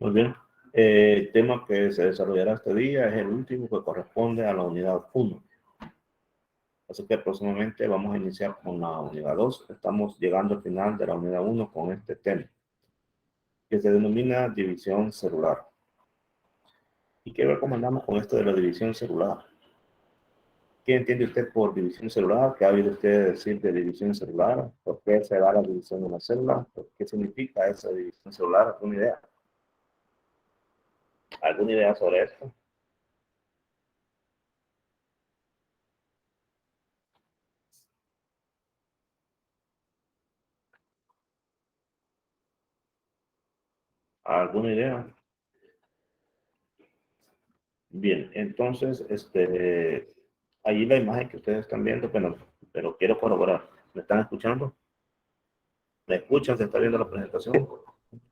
Muy bien. El tema que se desarrollará este día es el último que corresponde a la unidad 1. Así que próximamente vamos a iniciar con la unidad 2. Estamos llegando al final de la unidad 1 con este tema, que se denomina división celular. ¿Y qué recomendamos con esto de la división celular? ¿Qué entiende usted por división celular? ¿Qué ha oído usted decir de división celular? ¿Por qué se da la división de una célula? ¿Qué significa esa división celular? ¿Alguna idea? ¿Alguna idea sobre esto? ¿Alguna idea? Bien, entonces, ahí la imagen que ustedes están viendo, pero quiero corroborar. ¿Me están escuchando? ¿Me escuchan? ¿Se está viendo la presentación?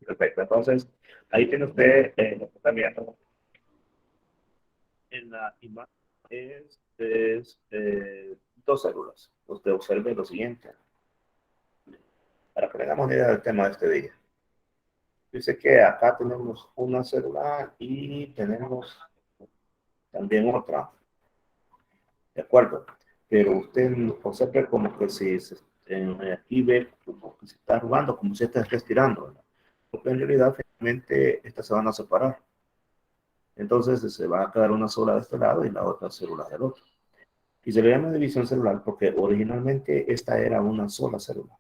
Perfecto. Entonces, ahí tiene usted lo que está viendo en la imagen. Dos células. Usted observe lo siguiente, para que tengamos una idea del tema de este día. Dice que acá tenemos una célula y tenemos también otra. ¿De acuerdo? Pero usted observe como que si aquí ve como que se está arrugando, como si está estirando, ¿verdad? Porque en realidad finalmente estas se van a separar. Entonces se va a quedar una sola de este lado y la otra célula del otro. Y se le llama división celular porque originalmente esta era una sola célula,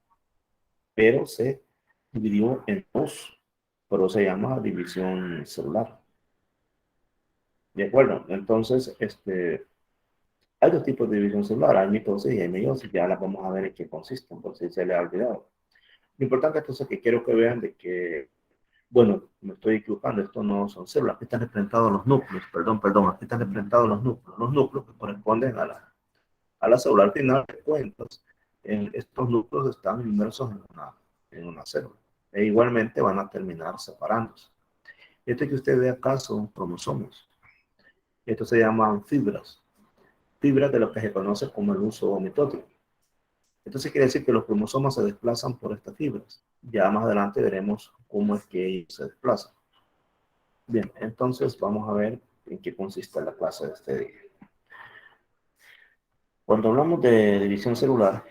pero se dividió en dos, pero se llama división celular. ¿De acuerdo? Entonces, hay dos tipos de división celular, hay mitosis y hay meiosis, ya las vamos a ver en qué consisten, por si se les ha olvidado. Lo importante entonces es que quiero que vean de que, bueno, me estoy equivocando, esto no son células, aquí están representados los núcleos, perdón, aquí están representados los núcleos que corresponden a la célula. Al final de cuentas, estos núcleos están inmersos en una célula, e igualmente van a terminar separándose. Este que usted ve acá son cromosomas, estos se llaman fibras de lo que se conoce como el uso mitótico. Entonces quiere decir que los cromosomas se desplazan por estas fibras. Ya más adelante veremos cómo es que ellos se desplazan. Bien, entonces vamos a ver en qué consiste la clase de este día. Cuando hablamos de división celular,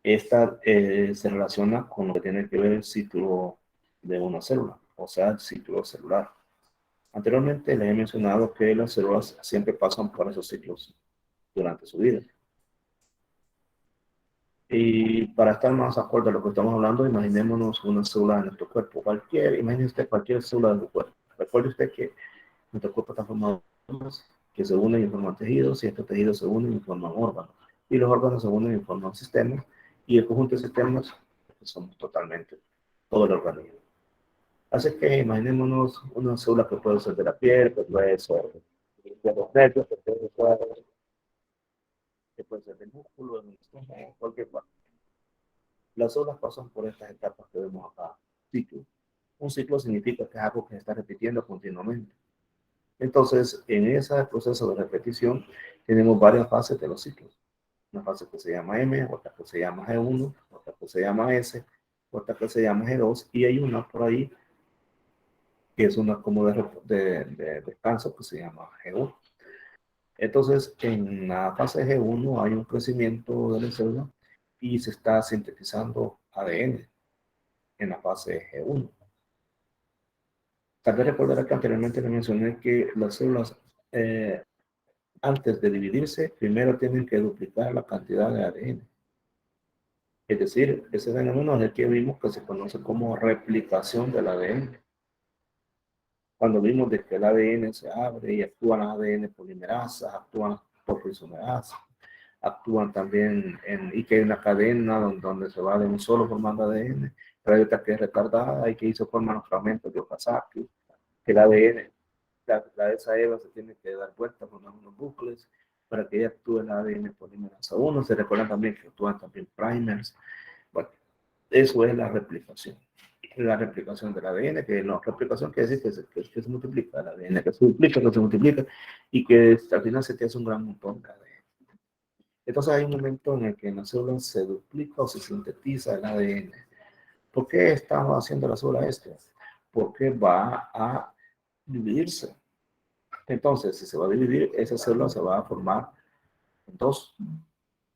esta se relaciona con lo que tiene que ver el ciclo de una célula, o sea, el ciclo celular. Anteriormente les he mencionado que las células siempre pasan por esos ciclos durante su vida. Y para estar más acorde a lo que estamos hablando, imaginémonos una célula de nuestro cuerpo. Imagínese cualquier célula de su cuerpo. Recuerde usted que nuestro cuerpo está formado de células que se unen y forman tejidos, y estos tejidos se unen y forman órganos. Y los órganos se unen y forman sistemas, y el conjunto de sistemas somos totalmente todo el organismo. Así que imaginémonos una célula que puede ser de la piel, que puede ser de los nervios, que puede ser del músculo, del estómago, cualquier parte. Las olas pasan por estas etapas que vemos acá. Ciclo. Un ciclo significa que es algo que se está repitiendo continuamente. Entonces, en ese proceso de repetición, tenemos varias fases de los ciclos. Una fase que se llama M, otra que se llama G1, otra que se llama S, otra que se llama G2, y hay una por ahí que es una como de descanso que se llama G1. Entonces, en la fase G1 hay un crecimiento de la célula y se está sintetizando ADN en la fase G1. Tal vez recordará que anteriormente le mencioné que las células, eh, antes de dividirse, primero tienen que duplicar la cantidad de ADN. Es decir, ese fenómeno es el que vimos que se conoce como replicación del ADN. Cuando vimos de que el ADN se abre y actúan las ADN polimerasas, actúan topoisomerasas, actúan también y que hay una cadena donde se va de un solo formando ADN, pero hay otra que es retardada y que hizo formar los fragmentos de Okazaki, que el ADN, la esa EVA se tiene que dar vuelta con unos bucles para que ella actúe el ADN polimerasa 1. Se recuerdan también que actúan también primers. Bueno, eso es la replicación. La replicación del ADN, que no, replicación quiere decir que se multiplica el ADN, que se multiplica y que al final se te hace un gran montón de ADN. Entonces hay un momento en el que en la célula se duplica o se sintetiza el ADN. ¿Por qué estamos haciendo la célula esto? Porque va a dividirse. Entonces, si se va a dividir, esa célula se va a formar en dos.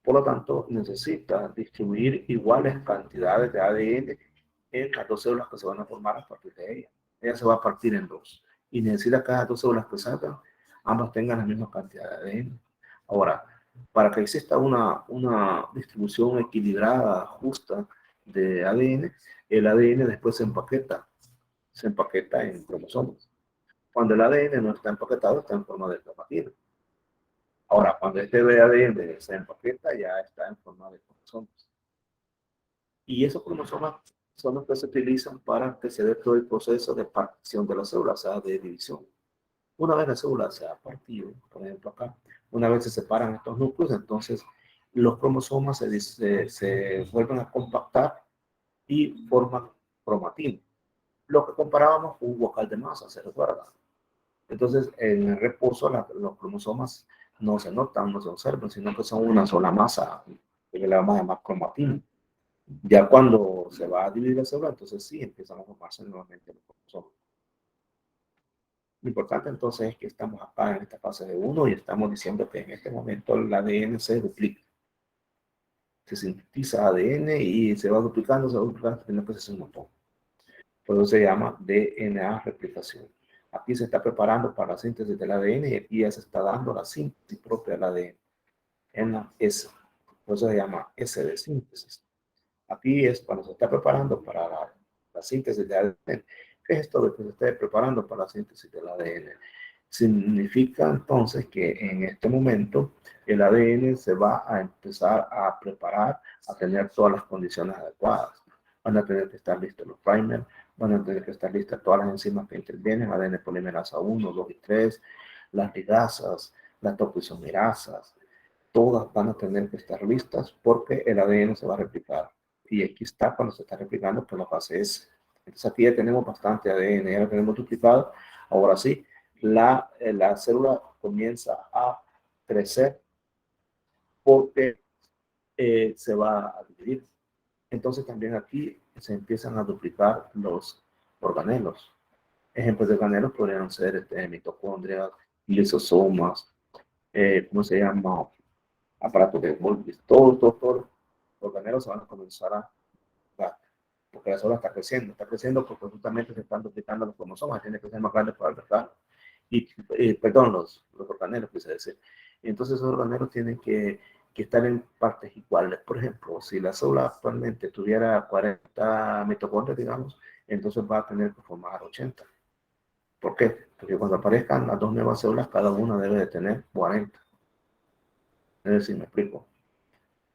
Por lo tanto, necesita distribuir iguales cantidades de ADN en las dos células que se van a formar a partir de ella. Ella se va a partir en dos. Y necesita que las dos células que salgan, ambas tengan la misma cantidad de ADN. Ahora, para que exista una distribución equilibrada, justa de ADN, el ADN después se empaqueta en cromosomas. Cuando el ADN no está empaquetado, está en forma de cromatina. Ahora, cuando este ADN se empaqueta, ya está en forma de cromosomas. Y esos cromosomas son los que se utilizan para que se dé todo el proceso de partición de la célula, o sea, de división. Una vez la célula se ha partido, por ejemplo acá, una vez se separan estos núcleos, entonces los cromosomas se vuelven a compactar y forman cromatina. Lo que comparábamos con un vocal de masa, ¿se recuerda? Entonces, en el reposo, los cromosomas no se notan, no se observan, sino que son una sola masa, que le vamos a llamar cromatina. Ya cuando se va a dividir la célula, entonces sí empiezan a formarse nuevamente los cromosomas. Lo importante entonces es que estamos acá en esta fase de 1 y estamos diciendo que en este momento el ADN se duplica. Se sintetiza ADN y se va duplicando, hasta que se un montón. Por eso se llama DNA replicación. Aquí se está preparando para la síntesis del ADN y aquí ya se está dando la síntesis propia del ADN en la S. Por eso se llama S de síntesis. Aquí es cuando se está preparando para la síntesis de ADN. ¿Qué es esto de que se esté preparando para la síntesis del ADN? Significa entonces que en este momento el ADN se va a empezar a preparar, a tener todas las condiciones adecuadas. Van a tener que estar listos los primers, van a tener que estar listas todas las enzimas que intervienen, ADN polimerasa 1, 2 y 3, las ligasas, las topoisomerasas, todas van a tener que estar listas porque el ADN se va a replicar. Y aquí está cuando se está replicando por la fase S. Entonces aquí ya tenemos bastante ADN, ya lo tenemos duplicado. Ahora sí, la célula comienza a crecer porque se va a dividir. Entonces también aquí se empiezan a duplicar los organelos. Ejemplos de organelos podrían ser mitocondrias, lisosomas, ¿cómo se llama? Aparatos de Golgi, todos los organelos se van a comenzar a dar, porque la célula está creciendo porque justamente se están duplicando los cromosomas, tiene que ser más grande para albergar. Y, perdón, los organelos, quise decir. Entonces, esos organelos tienen que estar en partes iguales. Por ejemplo, si la célula actualmente tuviera 40 mitocondrias, digamos, entonces va a tener que formar 80. ¿Por qué? Porque cuando aparezcan las dos nuevas células, cada una debe de tener 40. Es decir, me explico.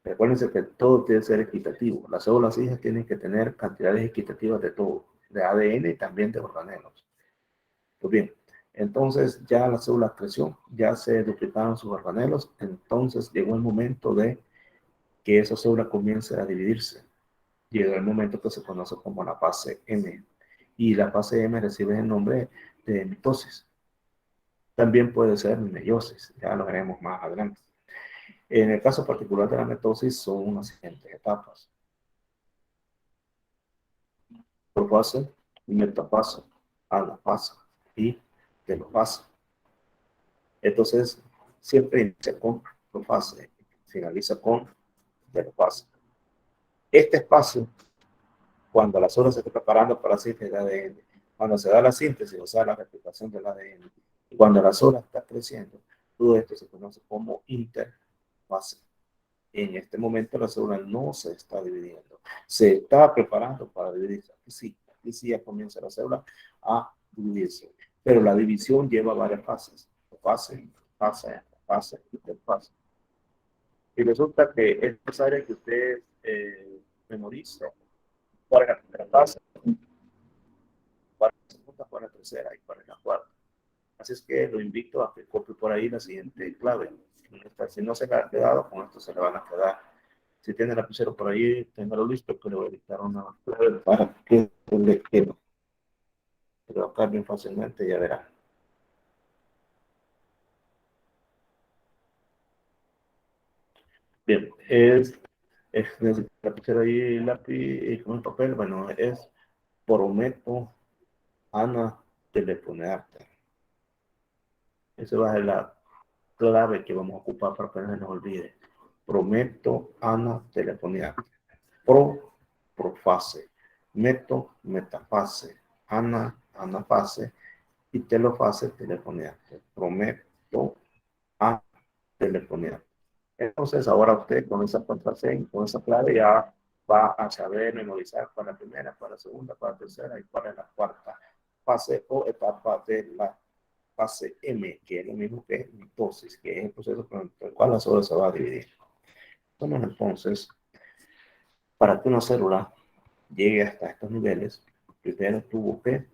Recuérdense que todo tiene que ser equitativo. Las células hijas tienen que tener cantidades equitativas de todo, de ADN y también de organelos. Pues bien, entonces ya la célula creció, ya se duplicaron sus organelos, entonces llegó el momento de que esa célula comience a dividirse. Llegó el momento que se conoce como la fase M. Y la fase M recibe el nombre de mitosis. También puede ser meiosis, ya lo veremos más adelante. En el caso particular de la mitosis son unas siguientes etapas: profase, metafase, anafase y telofase. Entonces, siempre inicia con profase, finaliza con telofase. Este espacio, cuando la célula se está preparando para la síntesis del ADN, cuando se da la síntesis, o sea, la replicación del ADN, y cuando la célula está creciendo, todo esto se conoce como interfase. En este momento la célula no se está dividiendo, se está preparando para dividirse. Aquí sí ya comienza la célula a dividirse, pero la división lleva varias fases: fase, fase, interfase. Y resulta que es necesario que usted memorice cuál es la primera fase, cuál es la segunda, cuál es la tercera y cuál es la cuarta. Así es que lo invito a que copie por ahí la siguiente clave. Si no se le ha quedado, con esto se le van a quedar. Si tiene la lapicero por ahí, téngalo listo, que le voy a dictar una clave para que le quede. Se lo va a caer bien fácilmente, ya verá. Bien, necesito lapicero ahí, lápiz y con el papel. Bueno, es Porometo Ana Telefonarte. Esa va a ser la clave que vamos a ocupar para que no se nos olvide. Prometo, Ana, telefonía. Pro, profase. Meto, metafase. Ana, anafase. Y telofase, telefonía. Prometo, a telefonía. Entonces, ahora usted con esa contraseña, con esa clave, ya va a saber memorizar para la primera, para la segunda, para la tercera y para la cuarta fase o etapa de la fase M, que es lo mismo que mitosis, que es el proceso con el cual la célula se va a dividir. Entonces, para que una célula llegue hasta estos niveles, primero tuvo que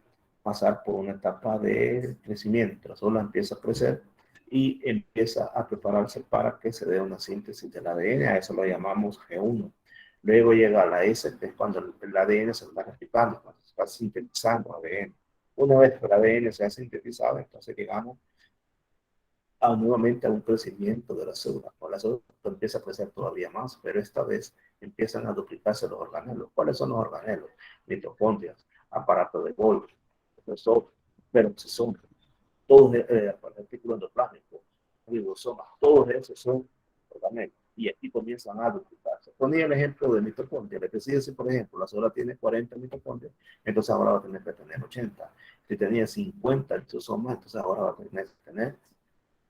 pasar por una etapa de crecimiento. La célula empieza a crecer y empieza a prepararse para que se dé una síntesis del ADN. A eso lo llamamos G1. Luego llega la S, que es cuando el ADN se está replicando, cuando se está sintetizando ADN. Una vez que el ADN se ha sintetizado, entonces llegamos nuevamente a un crecimiento de la célula. O la célula empieza a crecer todavía más, pero esta vez empiezan a duplicarse los organelos. ¿Cuáles son los organelos? Mitocondrias, aparato de Golgi, peroxisomas, todos artículos endoplácnicos, ribosomas, todos esos son organelos. Y aquí comienzan a duplicarse. Ponía el ejemplo de mitocondria. Le decía si, por ejemplo, la célula tiene 40 mitocondrias, entonces ahora va a tener que tener 80. Si tenía 50 lisosomas, entonces ahora va a tener que tener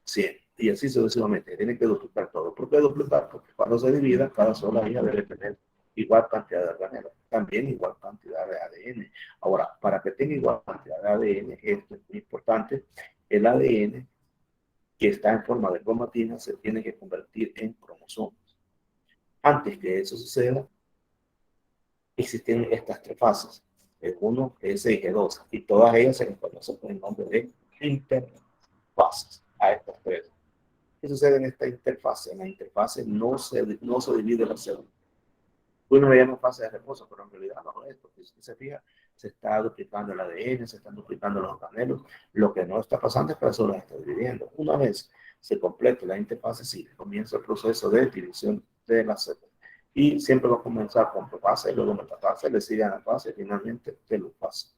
100. Y así sucesivamente. Tiene que duplicar todo. ¿Por qué duplicar? Porque cuando se divida, cada sola hija debe tener igual cantidad de organelos, también igual cantidad de ADN. Ahora, para que tenga igual cantidad de ADN, esto es muy importante, el ADN que está en forma de cromatina se tiene que convertir en cromosomas. Antes que eso suceda, existen estas tres fases, G1, G6 y G2, y todas ellas se les conoce con el nombre de interfases a estas tres. ¿Qué sucede en esta interfase? En la interfase no se divide la célula. Uno le llama fase de reposo, pero en realidad no es, porque si se fija, se está duplicando el ADN, se están duplicando los organelos. Lo que no está pasando es que la célula está dividiendo. Una vez se complete la interfase, sí, comienza el proceso de división de la célula. Y siempre va a comenzar con profase, luego metafase, le sigue a la fase y finalmente telofase.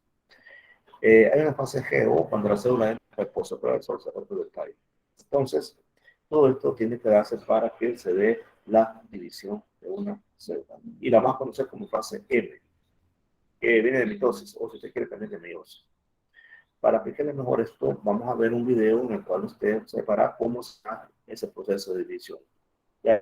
Hay una fase GO cuando la célula entra en reposo, pero eso es otro detalle. Entonces, todo esto tiene que darse para que se dé la división de una célula. Y la más conocida como fase M, que viene de mitosis, o si usted quiere también de meiosis. Para que quede mejor esto, vamos a ver un video en el cual usted sepa cómo se da ese proceso de división. Ya,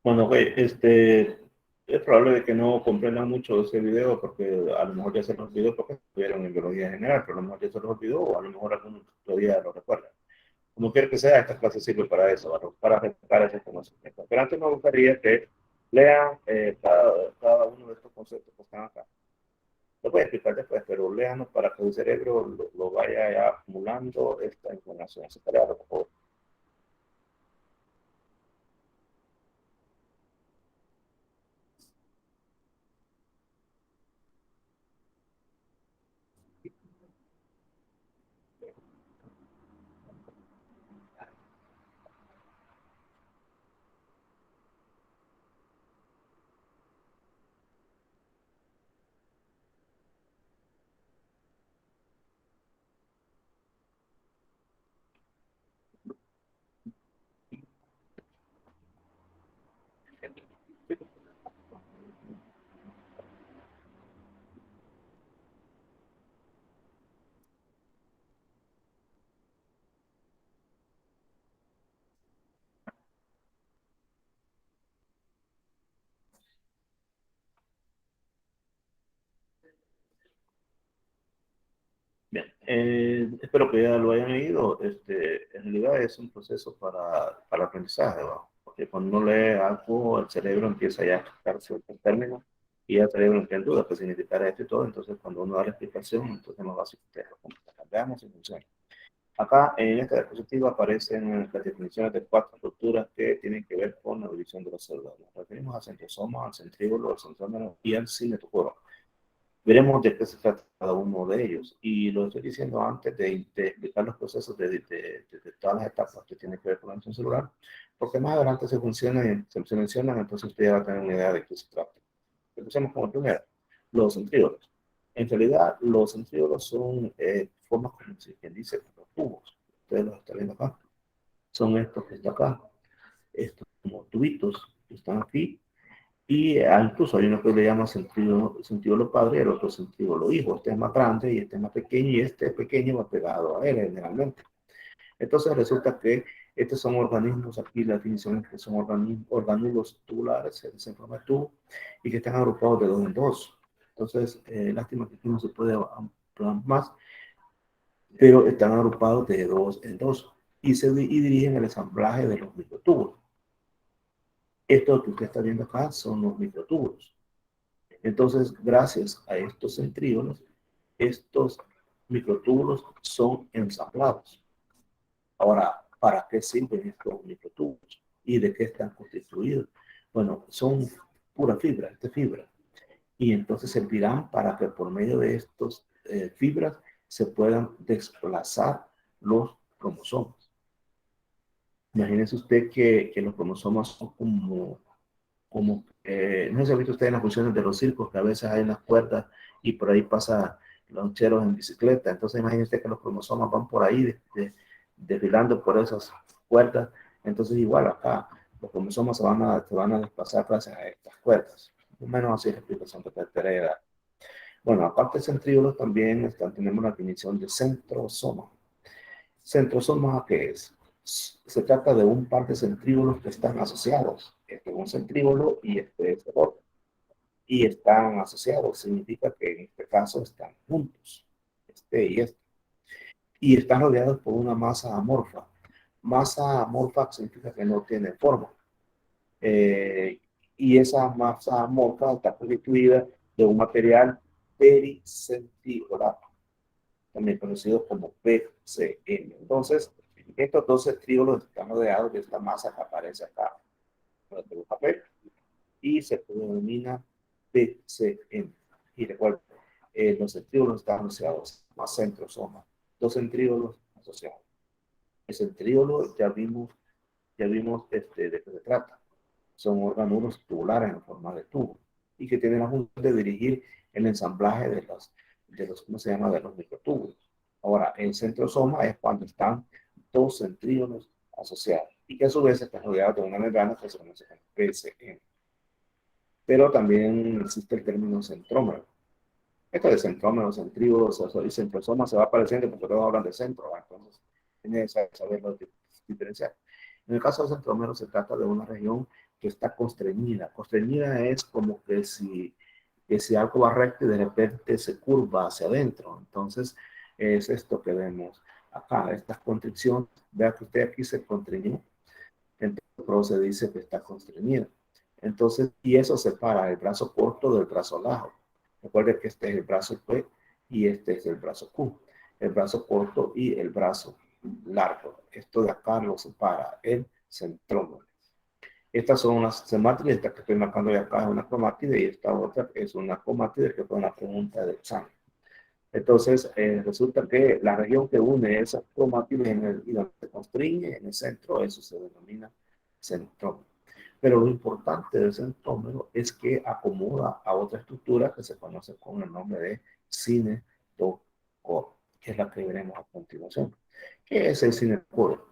Bueno, ok, es probable de que no comprendan mucho ese video porque a lo mejor ya se los olvidó porque estuvieron en biología general, pero a lo mejor ya se los olvidó o a lo mejor algunos todavía lo recuerdan. Como quiera que sea, esta clase sirve para eso, para refrescar ese conocimiento. Pero antes me gustaría que lean cada uno de estos conceptos que están acá. Lo voy a explicar después, pero léanos para que el cerebro lo vaya ya acumulando esta información. Así que léalo, por favor. Bien, espero que ya lo hayan leído. En realidad es un proceso para aprendizaje, ¿va? Porque cuando uno lee algo, el cerebro empieza ya a explicar ciertos términos y ya el cerebro entra en duda qué significará esto y todo. Entonces, cuando uno da la explicación, entonces más fácil que lo veamos y funciona. Acá en esta diapositiva aparecen las definiciones de cuatro estructuras que tienen que ver con la división de las células. Nos referimos al centrosoma, al centríolo, al centrómero y al cinetocoro. Veremos de qué se trata cada uno de ellos. Y lo estoy diciendo antes de explicar los procesos de todas las etapas que tienen que ver con la función celular, porque más adelante se mencionan, entonces usted ya va a tener una idea de qué se trata. Empecemos con el primero, los centríolos. En realidad, los centríolos son formas como si quien dice los tubos. Ustedes los están viendo acá. Son estos que están acá, estos como tubitos que están aquí y incluso hay uno que le llama sentido lo padre y el otro sentido lo hijo. Este es más grande y este es más pequeño y este pequeño va pegado a él generalmente. Entonces resulta que Estos son organismos, aquí la definición es que son orgánulos tubulares, se desenforma el tubo, y que están agrupados de dos en dos. Entonces, lástima que aquí no se puede ampliar más, pero están agrupados de dos en dos y dirigen el ensamblaje de los microtúbulos. Esto que usted está viendo acá son los microtúbulos. Entonces, gracias a estos centríolos, estos microtúbulos son ensamblados. Ahora, ¿para qué sirven estos microtúbulos? ¿Y de qué están constituidos? Bueno, son pura fibra, esta fibra. Y entonces servirán para que por medio de estos fibras se puedan desplazar los cromosomas. Imagínense usted que los cromosomas son no sé si ha visto usted en las funciones de los circos, que a veces hay unas cuerdas y por ahí pasa los cheros en bicicleta. Entonces imagínense que los cromosomas van por ahí desfilando por esas cuerdas. Entonces igual acá los cromosomas se van a desplazar gracias a estas cuerdas. Más o menos así es la explicación que te dar. Bueno, aparte de centríolos también tenemos la definición de centrosoma. Centrosoma, ¿qué es? Se trata de un par de centríolos que están asociados. Este es un centríolo y este es el otro. Y están asociados, significa que en este caso están juntos, este y este. Y están rodeados por una masa amorfa. Masa amorfa significa que no tiene forma. Eh, y esa masa amorfa está constituida de un material pericentriolar, también conocido como PCM. Entonces, estos dos centríolos están rodeados de esta masa que aparece acá en el papel y se denomina PCM. Y recuerden, los centríolos están asociados a centrosomas, dos centríolos asociados. El centríolo ya vimos de qué se trata. Son orgánulos tubulares en forma de tubo y que tienen la función de dirigir el ensamblaje de los ¿cómo se llama? De los microtúbulos. Ahora, el centrosoma es cuando están dos centríolos asociados y que a su vez están rodeados de una membrana que se conoce como PCM. Pero también existe el término centrómero. Esto de centrómeros, centríolos, y centrosoma se va apareciendo porque todos hablan de centro, ¿va? Entonces tienes que saberlo diferenciar. En el caso del centrómero se trata de una región que está constreñida. Constreñida es como que si algo va recto y de repente se curva hacia adentro. Entonces es esto que vemos acá, estas constricciones. Vea que usted aquí se constreñó, entonces se dice que está constreñida. Entonces, y eso separa el brazo corto del brazo largo. Recuerden que este es el brazo P y este es el brazo Q. El brazo corto y el brazo largo. Esto de acá lo separa el centrómero. Estas son unas semátides, esta que estoy marcando de acá es una cromátide y esta otra es una cromátide que fue una pregunta de examen. Entonces, resulta que la región que une esas cromátides y donde se constriñe en el centro, eso se denomina centrómero. Pero lo importante del centrómero es que acomoda a otra estructura que se conoce con el nombre de cinetocoro, que es la que veremos a continuación. ¿Qué es el cinetocoro?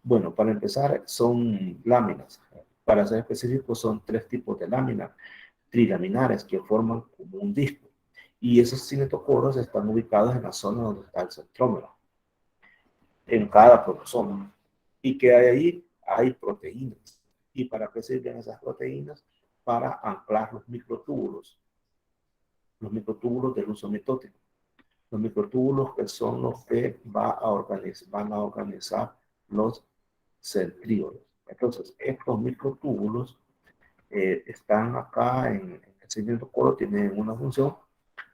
Bueno, para empezar, son láminas. Para ser específicos, son tres tipos de láminas trilaminares que forman como un disco. Y esos cinetocoros están ubicados en la zona donde está el centrómero, en cada cromosoma. ¿Y que hay ahí? Hay proteínas. ¿Y para qué sirven esas proteínas? Para anclar los microtúbulos del uso mitótico. Los microtúbulos que son los que van a organizar los centríolos. Entonces, estos microtúbulos están acá en el cinetocoro, tienen una función,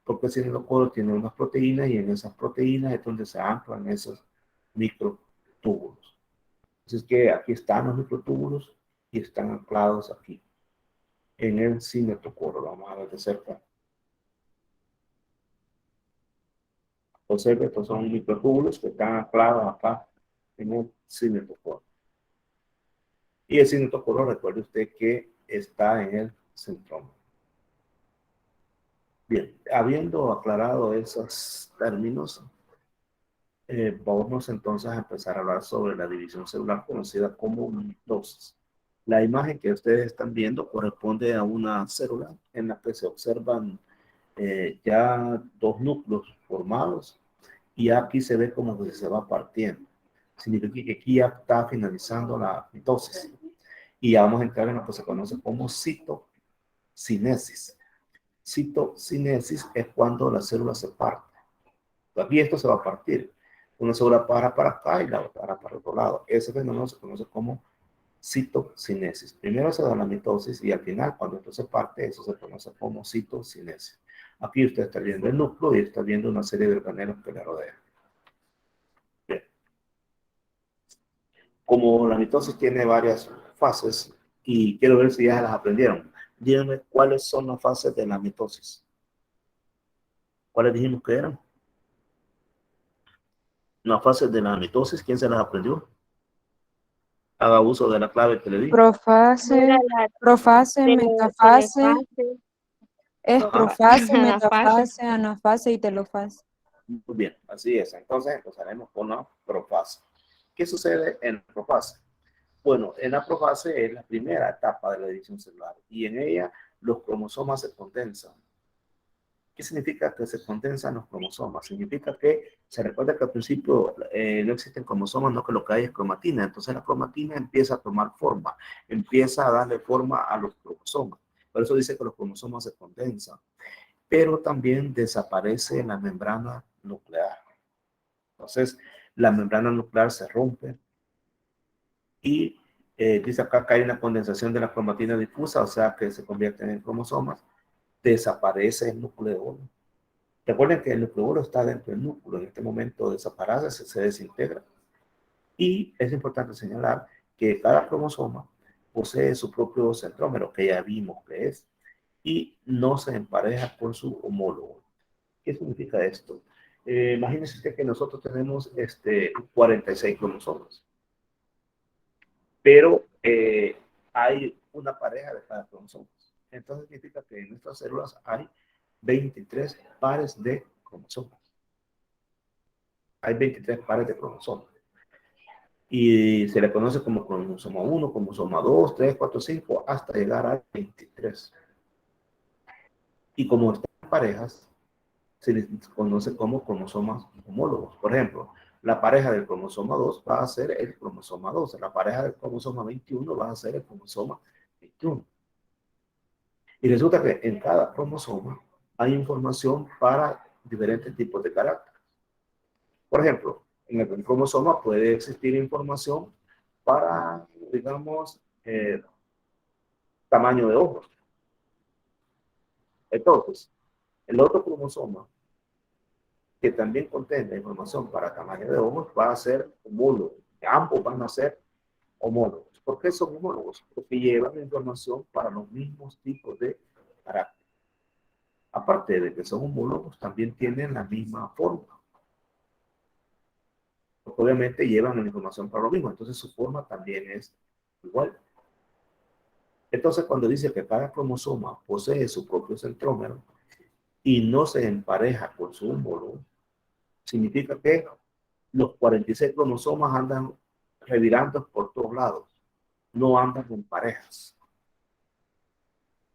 porque el cinetocoro tiene unas proteínas y en esas proteínas es donde se anclan esos microtúbulos. Así es que aquí están los microtúbulos y están anclados aquí en el cinetocoro. Lo vamos a ver de cerca. Observe, estos son microtúbulos que están anclados acá en el cinetocoro. Y el cinetocoro, recuerde usted que está en el centrómero. Bien, habiendo aclarado esos términos, vamos entonces a empezar a hablar sobre la división celular conocida como mitosis. La imagen que ustedes están viendo corresponde a una célula en la que se observan ya dos núcleos formados y aquí se ve como que se va partiendo. Significa que aquí ya está finalizando la mitosis. Y ya vamos a entrar en lo que se conoce como citocinesis. Citocinesis es cuando la célula se parte. Aquí esto se va a partir. Una célula para acá y la otra para el otro lado. Ese fenómeno se conoce como citocinesis. Primero se da la mitosis y al final, cuando esto se parte, eso se conoce como citocinesis. Aquí usted está viendo el núcleo y está viendo una serie de organelos que le rodean. Bien. Como la mitosis tiene varias fases, y quiero ver si ya las aprendieron, díganme cuáles son las fases de la mitosis. ¿Cuáles dijimos que eran? Las fases de la mitosis, ¿quién se las aprendió? Haga uso de la clave que le di. Profase, profase, metafase, es Ajá. profase, metafase, anafase y telofase. Muy bien, así es. Entonces empezaremos con la profase. ¿Qué sucede en la profase? Bueno, en la profase es la primera etapa de la división celular y en ella los cromosomas se condensan. ¿Qué significa que se condensan los cromosomas? Significa que se recuerda que al principio no existen cromosomas, no, que lo que hay es cromatina. Entonces la cromatina empieza a tomar forma, empieza a darle forma a los cromosomas. Por eso dice que los cromosomas se condensan. Pero también desaparece la membrana nuclear. Entonces la membrana nuclear se rompe y dice acá que hay una condensación de la cromatina difusa, o sea que se convierten en cromosomas, desaparece el nucleolo. Recuerden que el nucleolo está dentro del núcleo, en este momento desaparece, se desintegra. Y es importante señalar que cada cromosoma posee su propio centrómero, que ya vimos que es, y no se empareja con su homólogo. ¿Qué significa esto? Imagínense usted que nosotros tenemos 46 cromosomas, pero hay una pareja de cada cromosoma. Entonces significa que en nuestras células hay 23 pares de cromosomas. Hay 23 pares de cromosomas. Y se le conoce como cromosoma 1, cromosoma 2, 3, 4, 5, hasta llegar a 23. Y como están en parejas, se les conoce como cromosomas homólogos. Por ejemplo, la pareja del cromosoma 2 va a ser el cromosoma 12. La pareja del cromosoma 21 va a ser el cromosoma 21. Y resulta que en cada cromosoma hay información para diferentes tipos de carácter. Por ejemplo, en el cromosoma puede existir información para, digamos, tamaño de ojos. Entonces, el otro cromosoma, que también contiene información para tamaño de ojos, va a ser homólogo. Ambos van a ser homólogos. ¿Por qué son homólogos? Porque llevan información para los mismos tipos de carácter. Aparte de que son homólogos, también tienen la misma forma. Porque obviamente llevan la información para lo mismo, entonces su forma también es igual. Entonces, cuando dice que cada cromosoma posee su propio centrómero y no se empareja con su homólogo, significa que los 46 cromosomas andan revirando por todos lados, no andan en parejas.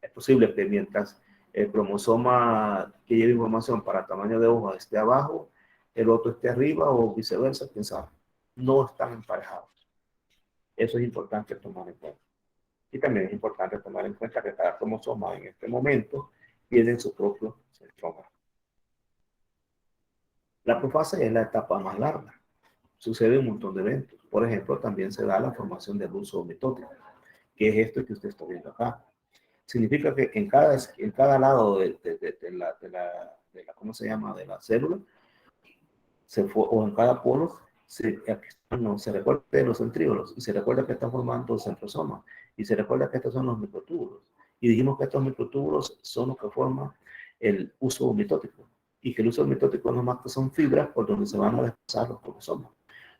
Es posible que mientras el cromosoma que lleva información para tamaño de hoja esté abajo, el otro esté arriba o viceversa, quién sabe. No están emparejados. Eso es importante tomar en cuenta. Y también es importante tomar en cuenta que cada cromosoma en este momento tiene su propio centrómero. La profase es la etapa más larga. Sucede un montón de eventos. Por ejemplo, también se da la formación del uso mitótico, que es esto que usted está viendo acá. Significa que en cada lado ¿cómo se llama? De la célula, o en cada polo, se recuerda de los centríolos, y se recuerda que están formando centrosomas, y se recuerda que estos son los microtúbulos. Y dijimos que estos microtúbulos son los que forman el uso mitótico, y que el uso mitótico no más que son fibras por donde se van a desplazar los cromosomas.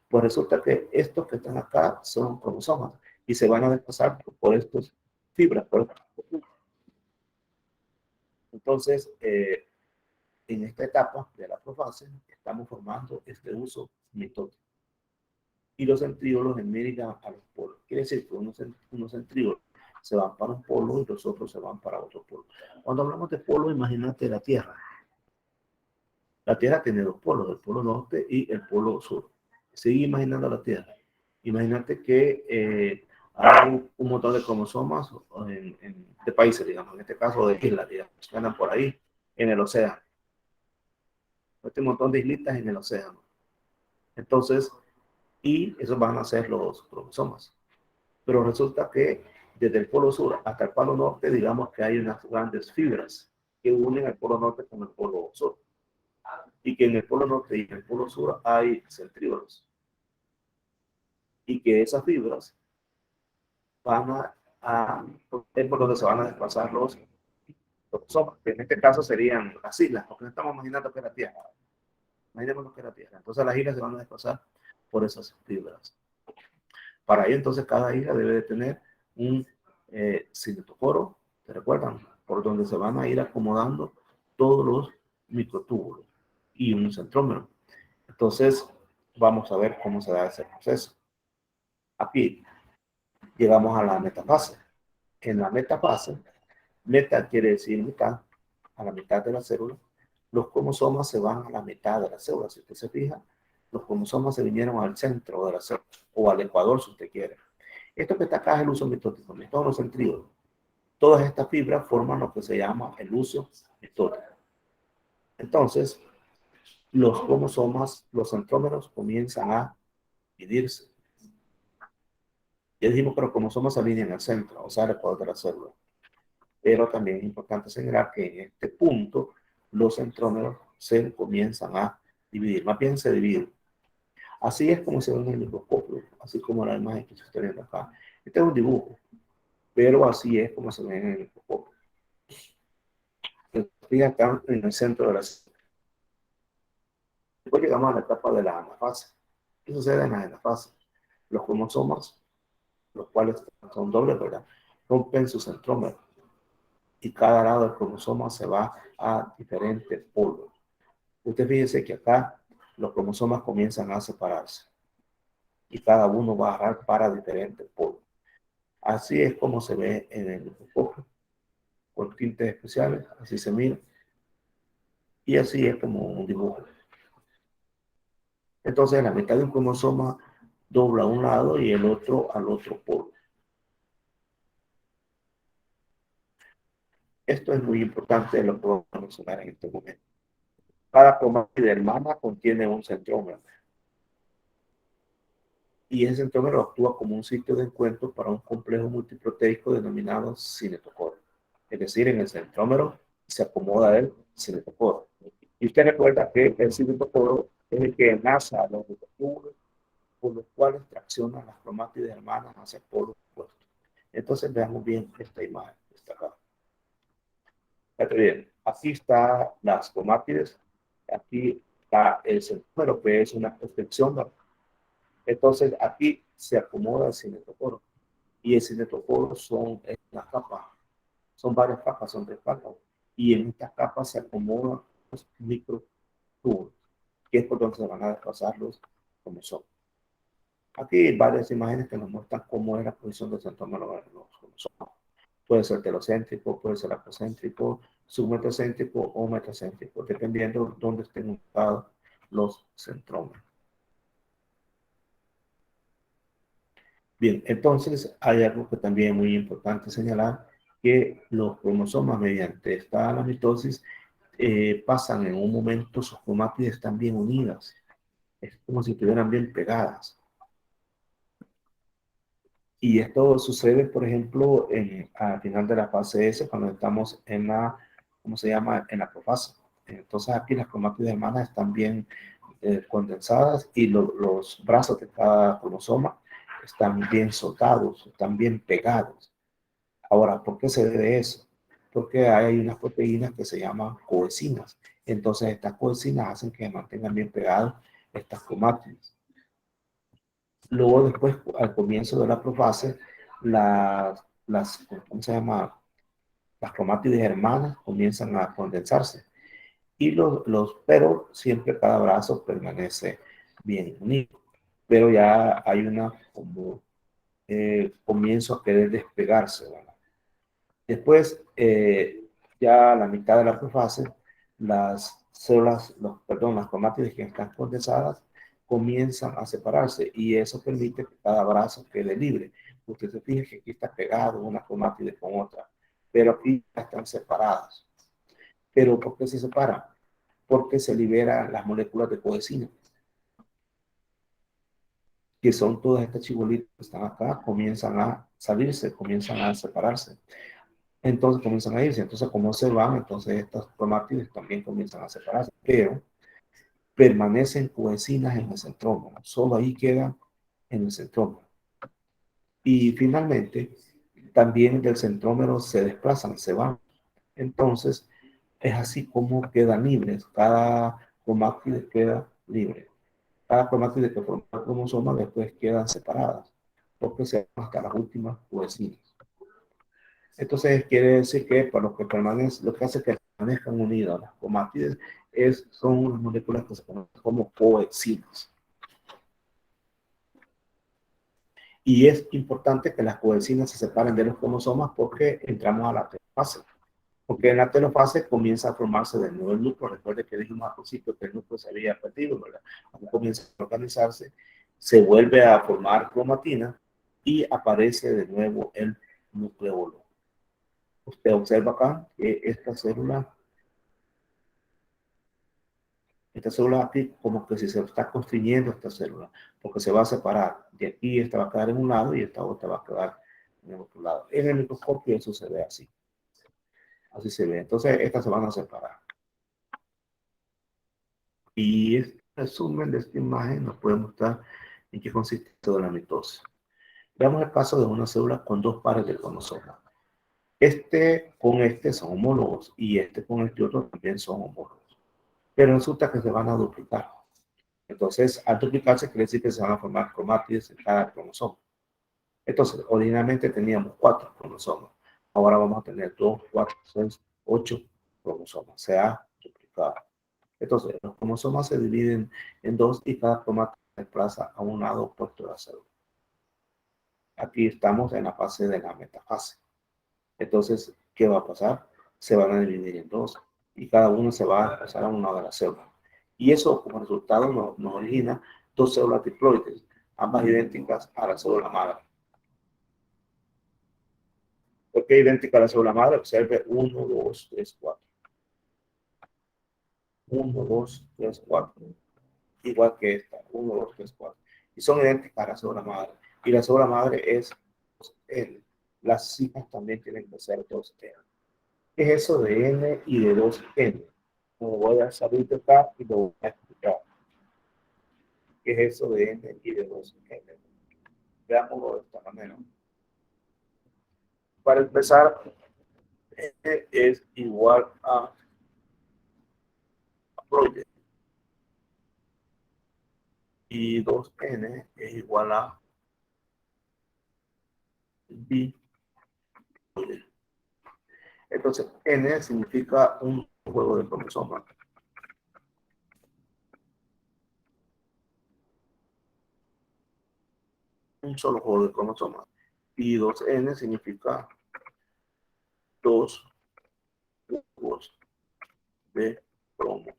Pues resulta que estos que están acá son cromosomas, y se van a desplazar por estas fibras. Entonces, en esta etapa de la profase, estamos formando este uso mitótico. Y los centríolos emigran a los polos. Quiere decir que unos centríolos se van para un polo y los otros se van para otro polo. Cuando hablamos de polo, imagínate la Tierra. La Tierra tiene dos polos, el polo norte y el polo sur. Sigue imaginando la Tierra. Imagínate que hay un montón de cromosomas de países, digamos, en este caso de islas, digamos, que andan por ahí en el océano. Este montón de islitas en el océano. Entonces, y esos van a ser los cromosomas. Pero resulta que desde el polo sur hasta el polo norte, digamos que hay unas grandes fibras que unen el polo norte con el polo sur. Y que en el polo norte y en el polo sur hay centríolos. Y que esas fibras van es por donde se van a desplazar los cromosomas, que en este caso serían las islas, porque no estamos imaginando que es la Tierra. Imaginemos que es la Tierra. Entonces las islas se van a desplazar por esas fibras. Para ello, entonces, cada isla debe de tener un cinetocoro, ¿te recuerdan? Por donde se van a ir acomodando todos los microtúbulos y un centrómero. Entonces, vamos a ver cómo se da ese proceso. Aquí llegamos a la metafase. En la metafase, meta quiere decir mitad, a la mitad de la célula. Los cromosomas se van a la mitad de la célula. Si usted se fija, los cromosomas se vinieron al centro de la célula, o al ecuador, si usted quiere. Esto que está acá es el uso mitótico, método centríodo. Todas estas fibras forman lo que se llama el uso mitótico. Entonces, los cromosomas, los centrómeros comienzan a dividirse. Ya dijimos que los cromosomas se alinean al centro, o sea, al ecuador de la célula. Pero también es importante señalar que en este punto los centrómeros se comienzan a dividir, más bien se dividen. Así es como se ve en el microscopio, así como la imagen que se está viendo acá. Este es un dibujo, pero así es como se ve en el microscopio. Fíjate acá en el centro de la célula. Después llegamos a la etapa de la anafase. ¿Qué sucede en la anafase? Los cromosomas, los cuales son dobles, ¿verdad? Rompen su centrómero y cada lado del cromosoma se va a diferentes polos. Usted fíjese que acá los cromosomas comienzan a separarse y cada uno va a agarrar para diferentes polos. Así es como se ve en el microscopio, con tintes especiales, así se mira, y así es como un dibujo. Entonces, la mitad de un cromosoma dobla a un lado y el otro al otro polo. Esto es muy importante, lo puedo mencionar en este momento. Cada cromática hermana contiene un centrómero. Y ese centrómero actúa como un sitio de encuentro para un complejo multiproteico denominado cinetocoro. Es decir, en el centrómero se acomoda el cinetocoro. Y usted recuerda que el cinetocoro es el que enlaza a los microtúbulos por los cuales traccionan las cromátides hermanas hacia el polo opuesto. Entonces veamos bien esta imagen. Esta acá. Fíjate bien, aquí están las cromátides, aquí está el centrómero, que es una extensión. Entonces aquí se acomoda el cinetocoro. Y el cinetocoro son las capas, son varias capas, son tres capas. Y en estas capas se acomodan los microtúbulos, que es por donde se van a desplazar los cromosomas. Aquí hay varias imágenes que nos muestran cómo es la posición del centrómero en los cromosomas. Puede ser telocéntrico, puede ser acocéntrico, submetacéntrico o metacéntrico, dependiendo de dónde estén ubicados los centrómeros. Bien, entonces hay algo que también es muy importante señalar, que los cromosomas mediante esta la mitosis pasan en un momento, sus cromátides están bien unidas, es como si estuvieran bien pegadas. Y esto sucede, por ejemplo, al final de la fase S, cuando estamos en la, ¿cómo se llama? En la profase. Entonces aquí las cromátides hermanas están bien condensadas y los brazos de cada cromosoma están bien soldados, están bien pegados. Ahora, ¿por qué se debe eso? Porque hay unas proteínas que se llaman coecinas. Entonces estas coecinas hacen que se mantengan bien pegadas estas cromátides. Luego después, al comienzo de la profase, ¿cómo se llama? Las cromátides hermanas comienzan a condensarse. Y pero siempre cada brazo permanece bien unido. Pero ya hay una como comienzo a querer despegarse, ¿verdad? Después, ya a la mitad de la profase, las células, las cromátides que están condensadas comienzan a separarse y eso permite que cada brazo quede libre. Usted se fija que aquí está pegado una cromátide con otra, pero aquí están separadas. ¿Pero por qué se separan? Porque se liberan las moléculas de coenzima, que son todas estas chibolitas que están acá, comienzan a salirse, comienzan a separarse. Entonces comienzan a irse. Entonces, como se van, entonces estas cromátides también comienzan a separarse, pero permanecen coenzinas en el centrómero. Solo ahí quedan en el centrómero. Y finalmente, también del centrómero se desplazan, se van. Entonces, es así como quedan libres. Cada cromátide queda libre. Cada cromátide que forma el cromosoma después quedan separadas, porque se van hasta las últimas coenzinas. Entonces, quiere decir que para lo que permanece, lo que hace que permanezcan unidas las cromátides son las moléculas que se conocen como coenzinas. Y es importante que las coenzinas se separen de los cromosomas porque entramos a la telofase. Porque en la telofase comienza a formarse de nuevo el núcleo. Recuerde que dijimos al principio que el núcleo se había perdido, ¿verdad? Cuando comienza a organizarse, se vuelve a formar cromatina y aparece de nuevo el nucleolo. Usted observa acá que esta célula aquí como que si se está constriñendo esta célula, porque se va a separar. De aquí esta va a quedar en un lado y esta otra va a quedar en el otro lado. En el microscopio eso se ve así. Así se ve. Entonces estas se van a separar. Y este resumen de esta imagen nos puede mostrar en qué consiste esto de la mitosis. Veamos el caso de una célula con dos pares de cromosomas. Este con este son homólogos y este con este otro también son homólogos. Pero resulta que se van a duplicar. Entonces, al duplicarse quiere decir que se van a formar cromátides en cada cromosoma. Entonces, originalmente teníamos 4 cromosomas. Ahora vamos a tener 2, 4, 6, 8 cromosomas. Se ha duplicado. Entonces, los cromosomas se dividen en dos y cada cromátide se desplaza a un lado opuesto de la célula. Aquí estamos en la fase de la metafase. Entonces, ¿qué va a pasar? Se van a dividir en dos y cada uno se va a pasar a un lado de la célula. Y eso, como resultado, nos origina dos células diploides, ambas idénticas a la célula madre. ¿Por qué idéntica a la célula madre? Observe 1, 2, 3, 4. 1, 2, 3, 4. Igual que esta, 1, 2, 3, 4. Y son idénticas a la célula madre. Y la célula madre es 2N. Las hijas también tienen que ser 2N. ¿Qué es eso de N y de 2N? Me voy a salir de acá y lo voy a explicar. ¿Qué es eso de N y de 2N? Veámoslo de esta manera. Para empezar, N es igual a haploide y 2N es igual a biploide. Entonces, N significa un juego de cromosomas. Un solo juego de cromosomas. Y 2N significa dos juegos de cromosomas.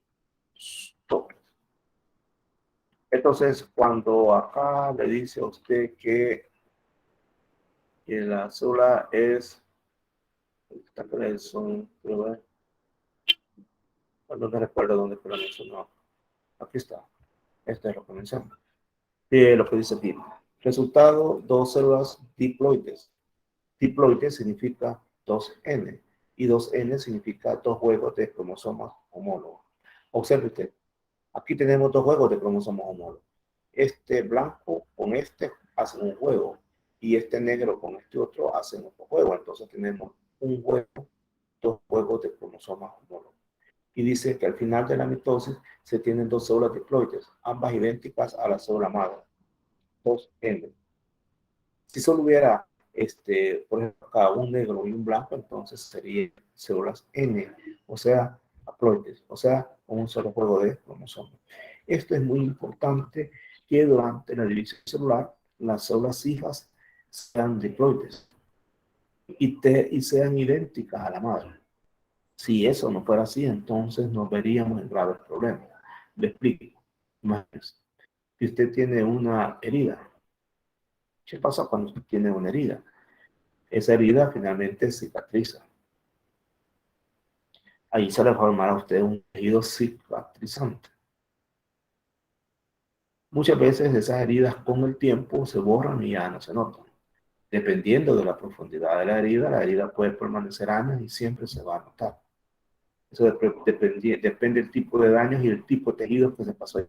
Entonces, cuando acá le dice a usted que la célula es, no me recuerdo dónde fue la mencionó. Aquí está. Este es lo que menciona. Lo que dice aquí. Resultado, dos células diploides. Diploide significa 2N y 2N significa dos juegos de cromosomas homólogos. Observe usted, aquí tenemos dos juegos de cromosomas homólogos. Este blanco con este hacen un juego y este negro con este otro hacen otro juego. Entonces tenemos un juego, dos juegos de cromosomas homólogos. Y dice que al final de la mitosis se tienen dos células diploides, ambas idénticas a la célula madre, 2N. Si solo hubiera, por ejemplo, acá un negro y un blanco, entonces serían células N, o sea, haploides, o sea, un solo juego de cromosomas. Esto es muy importante que durante la división celular las células hijas sean diploides y sean idénticas a la madre. Si eso no fuera así, entonces nos veríamos en graves problemas. Le explico. Imagínense. que usted tiene una herida. ¿Qué pasa cuando usted tiene una herida? Esa herida finalmente cicatriza. Ahí se le formará a usted un tejido cicatrizante. Muchas veces esas heridas con el tiempo se borran y ya no se notan. Dependiendo de la profundidad de la herida puede permanecer años y siempre se va a notar. Eso depende del tipo de daños y el tipo de tejido que se pasó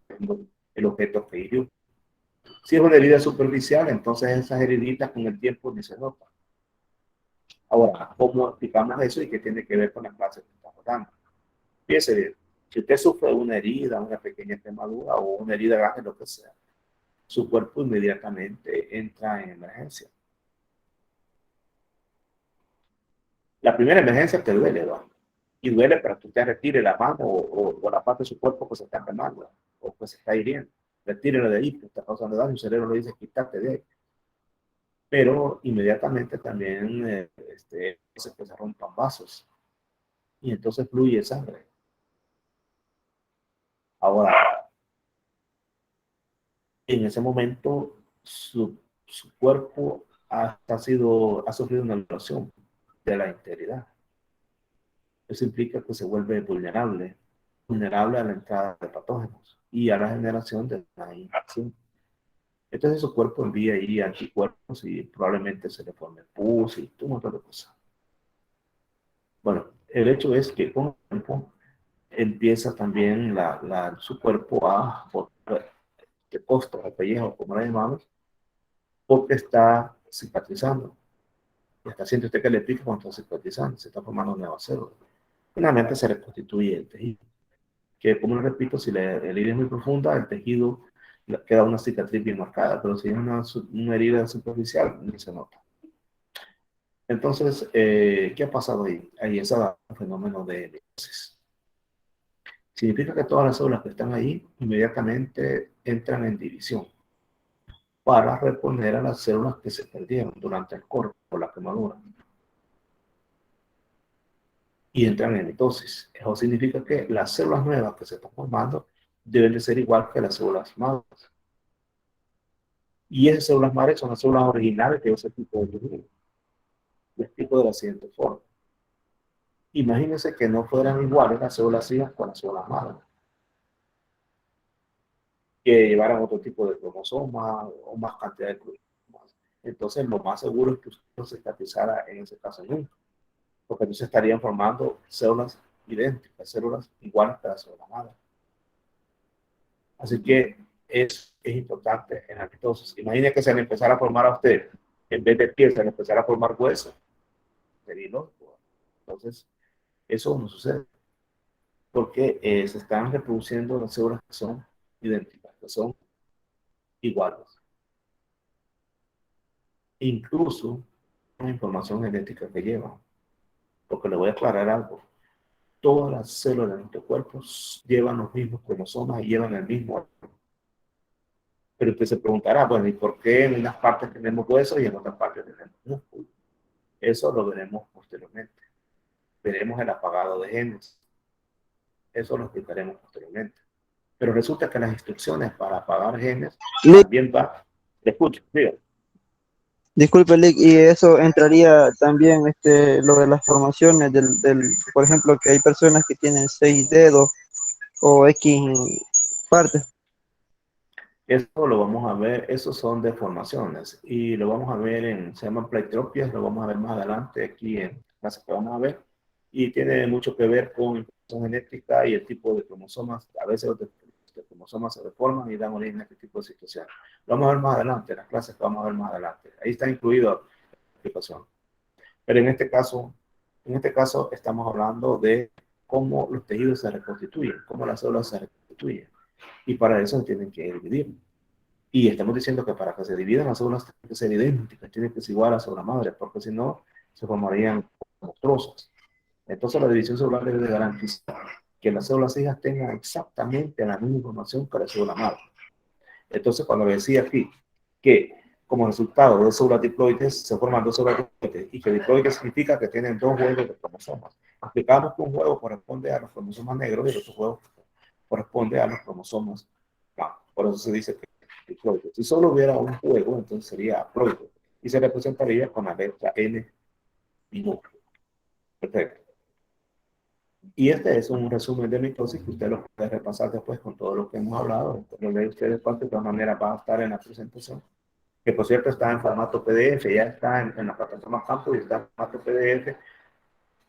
el objeto que hirió. Si es una herida superficial, entonces esas heriditas con el tiempo ni se notan. Ahora, ¿cómo explicamos eso y qué tiene que ver con la clase que estamos dando? Fíjese bien, si usted sufre una herida, una pequeña quemadura o una herida grande, lo que sea, su cuerpo inmediatamente entra en emergencia. La primera emergencia te duele, ¿no? Y duele para que usted retire la mano o la parte de su cuerpo que se está quemando o que se está hiriendo. Retírelo de ahí, que está causando daño. El cerebro le dice, quítate de ahí. Pero inmediatamente también hace que se rompan vasos y entonces fluye sangre. Ahora, en ese momento, su cuerpo ha sufrido una violación de la integridad. Eso implica que se vuelve vulnerable a la entrada de patógenos y a la generación de una infección. Entonces su cuerpo envía ahí anticuerpos y probablemente se le forme pus y un montón de cosas. Bueno, el hecho es que con el tiempo empieza también su cuerpo a botar de costas, de pellejo, como le llamamos, porque está cicatrizando. Está haciendo usted que le pica cuando está cicatrizando, se está formando nuevas células. Finalmente se reconstituye el tejido. Que, como le repito, si la herida es muy profunda, el tejido queda una cicatriz bien marcada, pero si es una herida superficial, no se nota. Entonces, ¿qué ha pasado ahí? Ahí es un fenómeno de meiosis. Significa que todas las células que están ahí inmediatamente entran en división para reponer a las células que se perdieron durante el corte o la quemadura. Y entran en mitosis. Eso significa que las células nuevas que se están formando deben de ser igual que las células madres. Y esas células madres son las células originales de ese tipo de tejido. Les explico de la siguiente forma. Imagínense que no fueran iguales las células hijas con las células madres, que llevaran otro tipo de cromosomas o más cantidad de cromosomas. Entonces, lo más seguro es que usted no se estatizara en ese caso nunca, porque entonces estarían formando células idénticas, células iguales que las células madres. Así que es importante en la mitosis. Imagine que se le empezara a formar a usted, en vez de piel, se le empezara a formar hueso. Sería ilógico. Entonces, eso no sucede porque se están reproduciendo las células que son idénticas, que son iguales. Incluso la información genética que llevan. Porque le voy a aclarar algo. Todas las células de nuestro cuerpo llevan los mismos cromosomas y llevan el mismo. Pero usted se preguntará, bueno, ¿y por qué en unas partes tenemos huesos y en otras partes tenemos músculo? Eso lo veremos posteriormente. Veremos el apagado de genes. Eso lo explicaremos posteriormente. Pero resulta que las instrucciones para apagar genes también va. Te escucho, diga. Disculpe, Lick, y eso entraría también lo de las formaciones por ejemplo, que hay personas que tienen 6 dedos o X partes. Eso lo vamos a ver, esos son deformaciones y lo vamos a ver se llaman pleitropias, lo vamos a ver más adelante aquí en clase que vamos a ver y tiene mucho que ver con información genética y el tipo de cromosomas. A veces los cromosomas se deforman y dan origen a este tipo de situaciones. Lo vamos a ver más adelante, en las clases que vamos a ver más adelante. Ahí está incluido la explicación. Pero en este caso estamos hablando de cómo los tejidos se reconstituyen, cómo las células se reconstituyen. Y para eso tienen que dividir. Y estamos diciendo que para que se dividan las células tienen que ser idénticas, tienen que ser igual a la célula madre, porque si no, se formarían como trozos. Entonces la división celular debe de garantizar que las células hijas tengan exactamente la misma información que la célula madre. Entonces, cuando decía aquí que como resultado de células diploides se forman dos células diploides y que diploides significa que tienen dos juegos de cromosomas. Explicamos que un juego corresponde a los cromosomas negros y el otro juego corresponde a los cromosomas blancos. Por eso se dice que diploide. Si solo hubiera un juego, entonces sería haploide y se representaría con la letra N minúscula. Perfecto. Y este es un resumen de mitosis que usted lo puede repasar después con todo lo que hemos hablado. Lo leen ustedes después, de todas maneras va a estar en la presentación, que por cierto está en formato PDF, ya está en la plataforma Campus y está en formato PDF,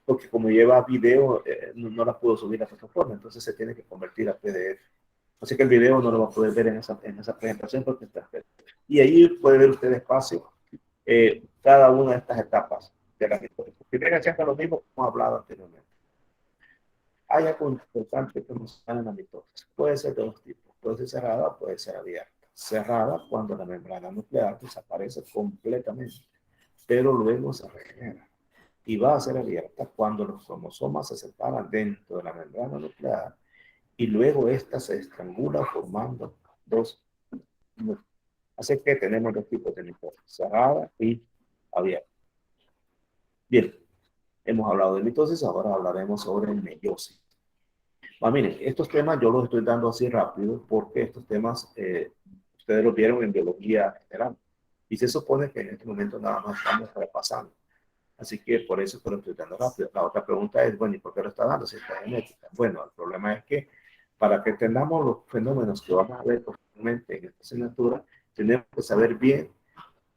porque como lleva video, no la pudo subir a la plataforma, entonces se tiene que convertir a PDF. Así que el video no lo va a poder ver en esa presentación porque está PDF. Y ahí puede ver usted despacio cada una de estas etapas de la mitosis. Primero, siempre lo mismo que hemos hablado anteriormente. Hay algo importante que nos da en la mitosis. Puede ser de dos tipos. Puede ser cerrada, puede ser abierta. Cerrada cuando la membrana nuclear desaparece completamente, pero luego se regenera. Y va a ser abierta cuando los cromosomas se separan dentro de la membrana nuclear y luego ésta se estrangula formando dos núcleos. Así que tenemos dos tipos de mitosis, cerrada y abierta. Bien, hemos hablado de mitosis, ahora hablaremos sobre meiosis. Miren, estos temas yo los estoy dando así rápido porque estos temas ustedes los vieron en biología general y se supone que en este momento nada más estamos repasando. Así que por eso te lo estoy dando rápido. La otra pregunta es, bueno, ¿y por qué lo está dando si está genética? Bueno, el problema es que para que entendamos los fenómenos que vamos a ver profundamente en esta asignatura, tenemos que saber bien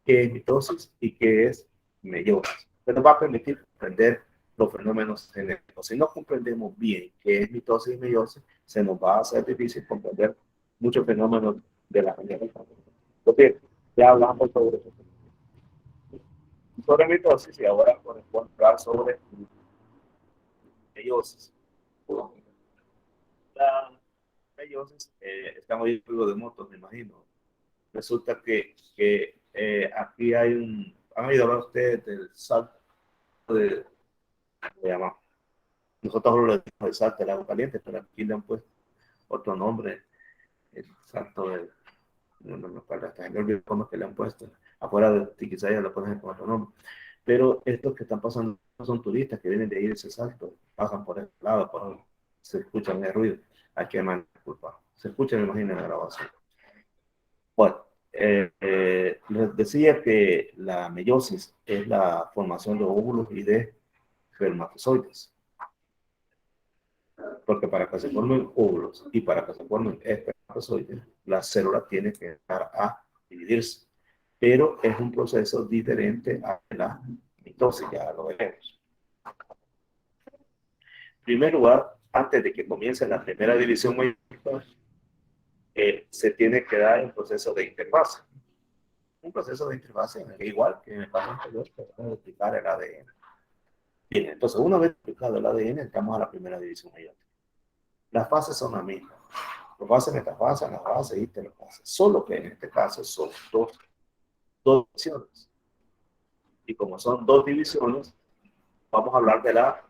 qué es mitosis y qué es meiosis. Pero nos va a permitir comprender los fenómenos genéticos. Si no comprendemos bien qué es mitosis y meiosis, se nos va a hacer difícil comprender muchos fenómenos de la genética. Entonces, ya hablamos sobre eso. Sobre mitosis y ahora podemos hablar sobre meiosis. La meiosis, estamos yendo de motos, me imagino. Resulta que aquí hay han oído hablar ustedes del salto de, se llama, nosotros lo decimos el salto del agua caliente, pero aquí le han puesto otro nombre, el salto de, no me acuerdo, hasta me olvidé cómo es que le han puesto, afuera de Tiquisaya lo ponen con otro nombre, pero estos que están pasando son turistas que vienen de ir ese salto, pasan por el lado, se escuchan el ruido, hay que mandar culpa, se escucha, me imagino, en la grabación. Bueno, les decía que la meiosis es la formación de óvulos y de espermatozoides. Porque para que se formen óvulos y para que se formen espermatozoides, la célula tiene que empezar a dividirse. Pero es un proceso diferente a la mitosis, ya lo veremos. En primer lugar, antes de que comience la primera división, se tiene que dar el proceso de interfase. Un proceso de interfase igual que en el paso anterior, que vamos a explicar el ADN. Bien, entonces una vez explicado el ADN, entramos a la primera división meiótica. Las fases son las mismas. Profase, metafase, anafase y telofase. Solo que en este caso son dos divisiones. Y como son dos divisiones, vamos a hablar de la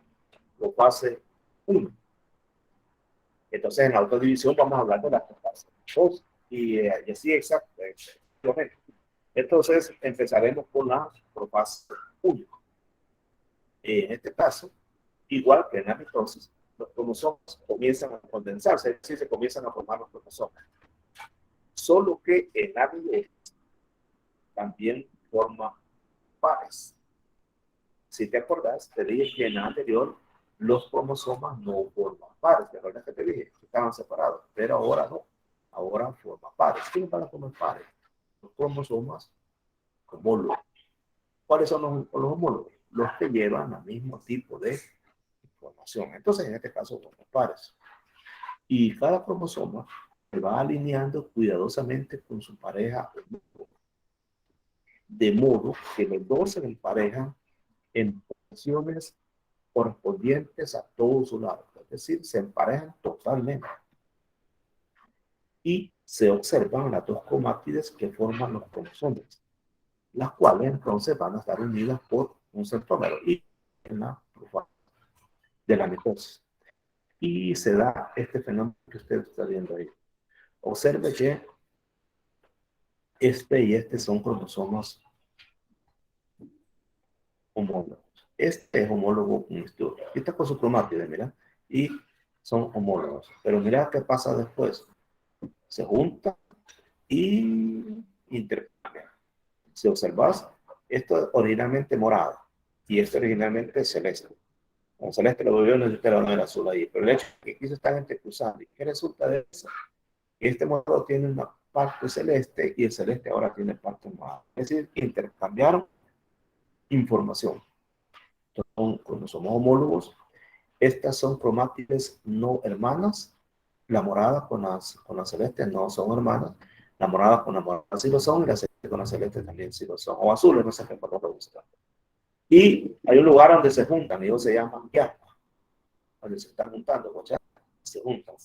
profase 1. Entonces en la otra división vamos a hablar de la profase 2. Y así exactamente. Entonces empezaremos con la profase 1. En este caso, igual que en la mitosis, los cromosomas comienzan a condensarse, es decir, se comienzan a formar los cromosomas. Solo que en la meiosis también forma pares. Si te acordás, te dije que en la anterior los cromosomas no forman pares. ¿Te acuerdas que te dije? Que estaban separados, pero ahora no. Ahora forman pares. ¿Quiénes van a formar pares? Los cromosomas homólogos. ¿Cuáles son los homólogos? Los que llevan el mismo tipo de información. Entonces, en este caso, forman pares. Y cada cromosoma se va alineando cuidadosamente con su pareja, de modo que los dos se emparejan en posiciones correspondientes a todo su lado. Es decir, se emparejan totalmente. Y se observan las dos cromátides que forman los cromosomas, las cuales entonces van a estar unidas por un centrómero y en la profase de la mitosis. Y se da este fenómeno que usted está viendo ahí. Observe que este y este son cromosomas homólogos. Este es homólogo con este otro. Aquí está con su cromátide, mira. Y son homólogos. Pero mira qué pasa después. Se juntan y intercambian. Si observas, esto es originalmente morado y esto originalmente celeste. Con celeste lo veo, no te lo van a ver azul ahí, pero el hecho es que aquí se están entrecruzando. ¿Y qué resulta de eso? Este morado tiene una parte celeste y el celeste ahora tiene parte morada. Es decir, intercambiaron información. Entonces, cuando somos homólogos, estas son cromátides no hermanas. La morada con la celeste no son hermanas. La morada con la morada sí lo son y la celeste con la celeste también sí lo son. O azules, no sé qué color lo buscan. Y hay un lugar donde se juntan, ellos se llaman quiasmas, donde se están juntando, ¿no? Se juntan.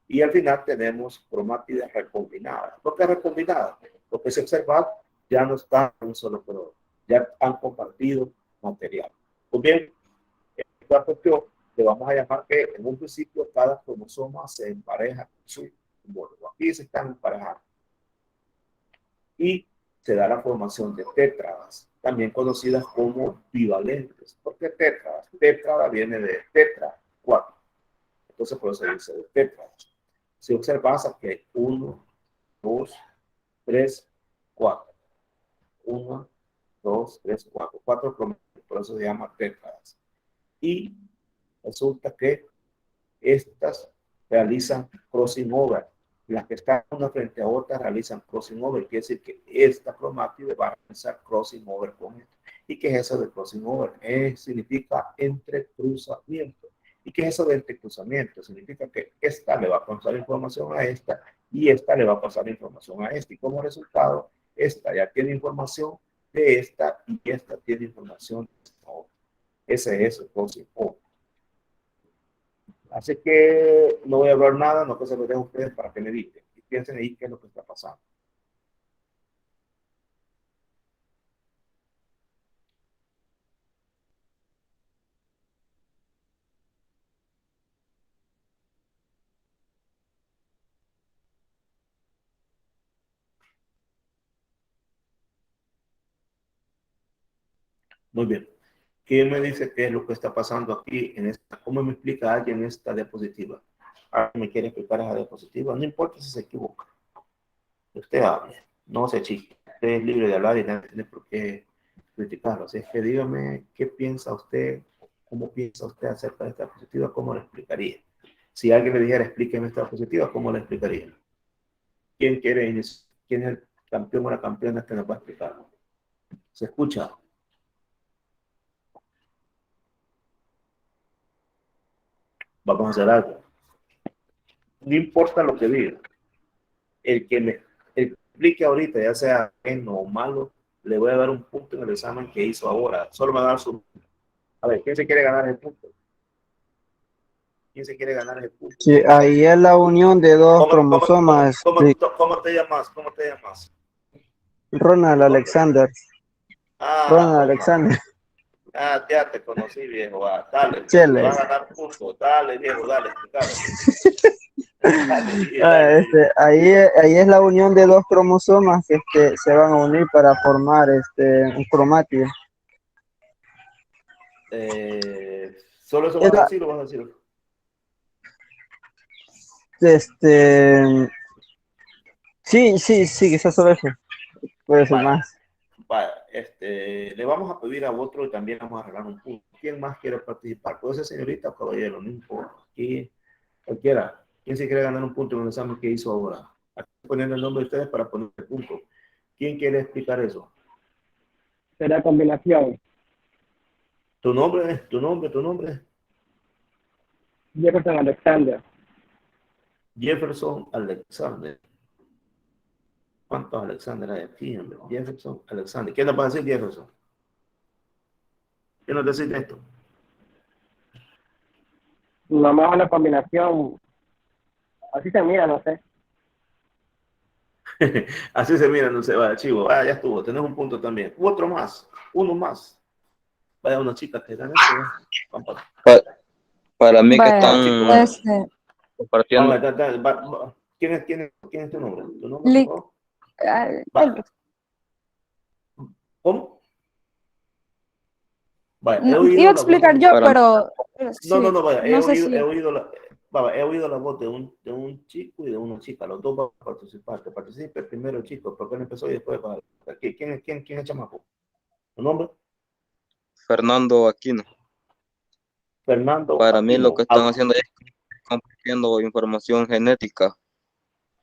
Y al final tenemos cromátides recombinadas. ¿Por qué recombinadas? Porque se observa ya no están en un solo color, ya han compartido material. Pues bien, esta cuestión le vamos a llamar que en un principio cada cromosoma se empareja con su homólogo. Aquí se están emparejando. Y se da la formación de tétradas, también conocidas como bivalentes. ¿Por qué tétradas? Tétrada viene de tetra, 4. Entonces, por eso se dice de tétradas. Si observas aquí hay 1, 2, 3, 4. 1, 2, 3, 4. 4 cromátidos, por eso se llama tétradas. Y resulta que estas realizan crossing over. Las que están una frente a otra realizan crossing over. Quiere decir que esta cromática va a realizar crossing over con esto. ¿Y qué es eso de crossing over? Significa entrecruzamiento. ¿Y qué es eso de entrecruzamiento? Significa que esta le va a pasar información a esta y esta le va a pasar información a esta. Y como resultado, esta ya tiene información de esta y esta tiene información de esta otra. Ese es el crossing over. Así que no voy a hablar nada, no que se lo dejo a ustedes para que mediten y piensen ahí qué es lo que está pasando. Muy bien. ¿Quién me dice qué es lo que está pasando aquí en esta? ¿Cómo me explica alguien esta diapositiva? ¿Alguien me quiere explicar esa diapositiva? No importa si se equivoca. Usted hable, no se chique. Usted es libre de hablar y nadie tiene por qué criticarlo. Así es que dígame qué piensa usted, cómo piensa usted acerca de esta diapositiva, cómo la explicaría. Si alguien le dijera explíqueme esta diapositiva, ¿cómo la explicaría? ¿Quién quiere iniciar? ¿Quién es el campeón o la campeona que nos va a explicar? ¿Se escucha? Vamos a hacer algo. No importa lo que diga. El que me explique ahorita, ya sea bueno o malo, le voy a dar un punto en el examen que hizo ahora. Solo me va a dar su... A ver, ¿quién se quiere ganar el punto? ¿Quién se quiere ganar el punto? Sí, ahí es la unión de dos cromosomas. ¿Cómo te llamas? ¿Cómo te llamas? Ronald Alexander. Ronald Alexander. Ah, ya te conocí, viejo. Ah, dale, Cheles. te vas a ganar punto. Dale, viejo, dale, Ahí es la unión de dos cromosomas que se van a unir para formar un cromátido. ¿Solo eso vas a decir o vas a decir? Sí, quizás solo eso. Puede ser más. Vale, le vamos a pedir a otro y también vamos a arreglar un punto. ¿Quién más quiere participar? Puede ser señorita o caballero, no importa. Aquí, cualquiera. ¿Quién se quiere ganar un punto en el examen que hizo ahora? Aquí poniendo el nombre de ustedes para poner el punto. ¿Quién quiere explicar eso? Será combinación. ¿Tu nombre? Jefferson Alexander. Jefferson Alexander. ¿Cuántos Alexander hay aquí, hombre? Jefferson Alexander. ¿Qué nos va a decir Jefferson? ¿Qué nos dice esto? Nomás una combinación. Así se mira, no sé. Así se mira, no se va, chivo. Ah, ya estuvo, tenés un punto también. Otro más, uno más. Vaya una chica que gane. Para mí que Vaya, están compartiendo. ¿Quién es tu nombre? ¿Tu nombre, por favor? ¿Cómo? Vaya, iba a explicar yo, pero... No, vaya, no sé si... he oído la voz de un chico y de una chica, los dos van a participar. Que participe primero el chico, porque él empezó y después va. ¿Quién es chamaco? ¿Tu nombre? Fernando Aquino. Fernando Para mí lo Aquino. que están haciendo es compartiendo información genética.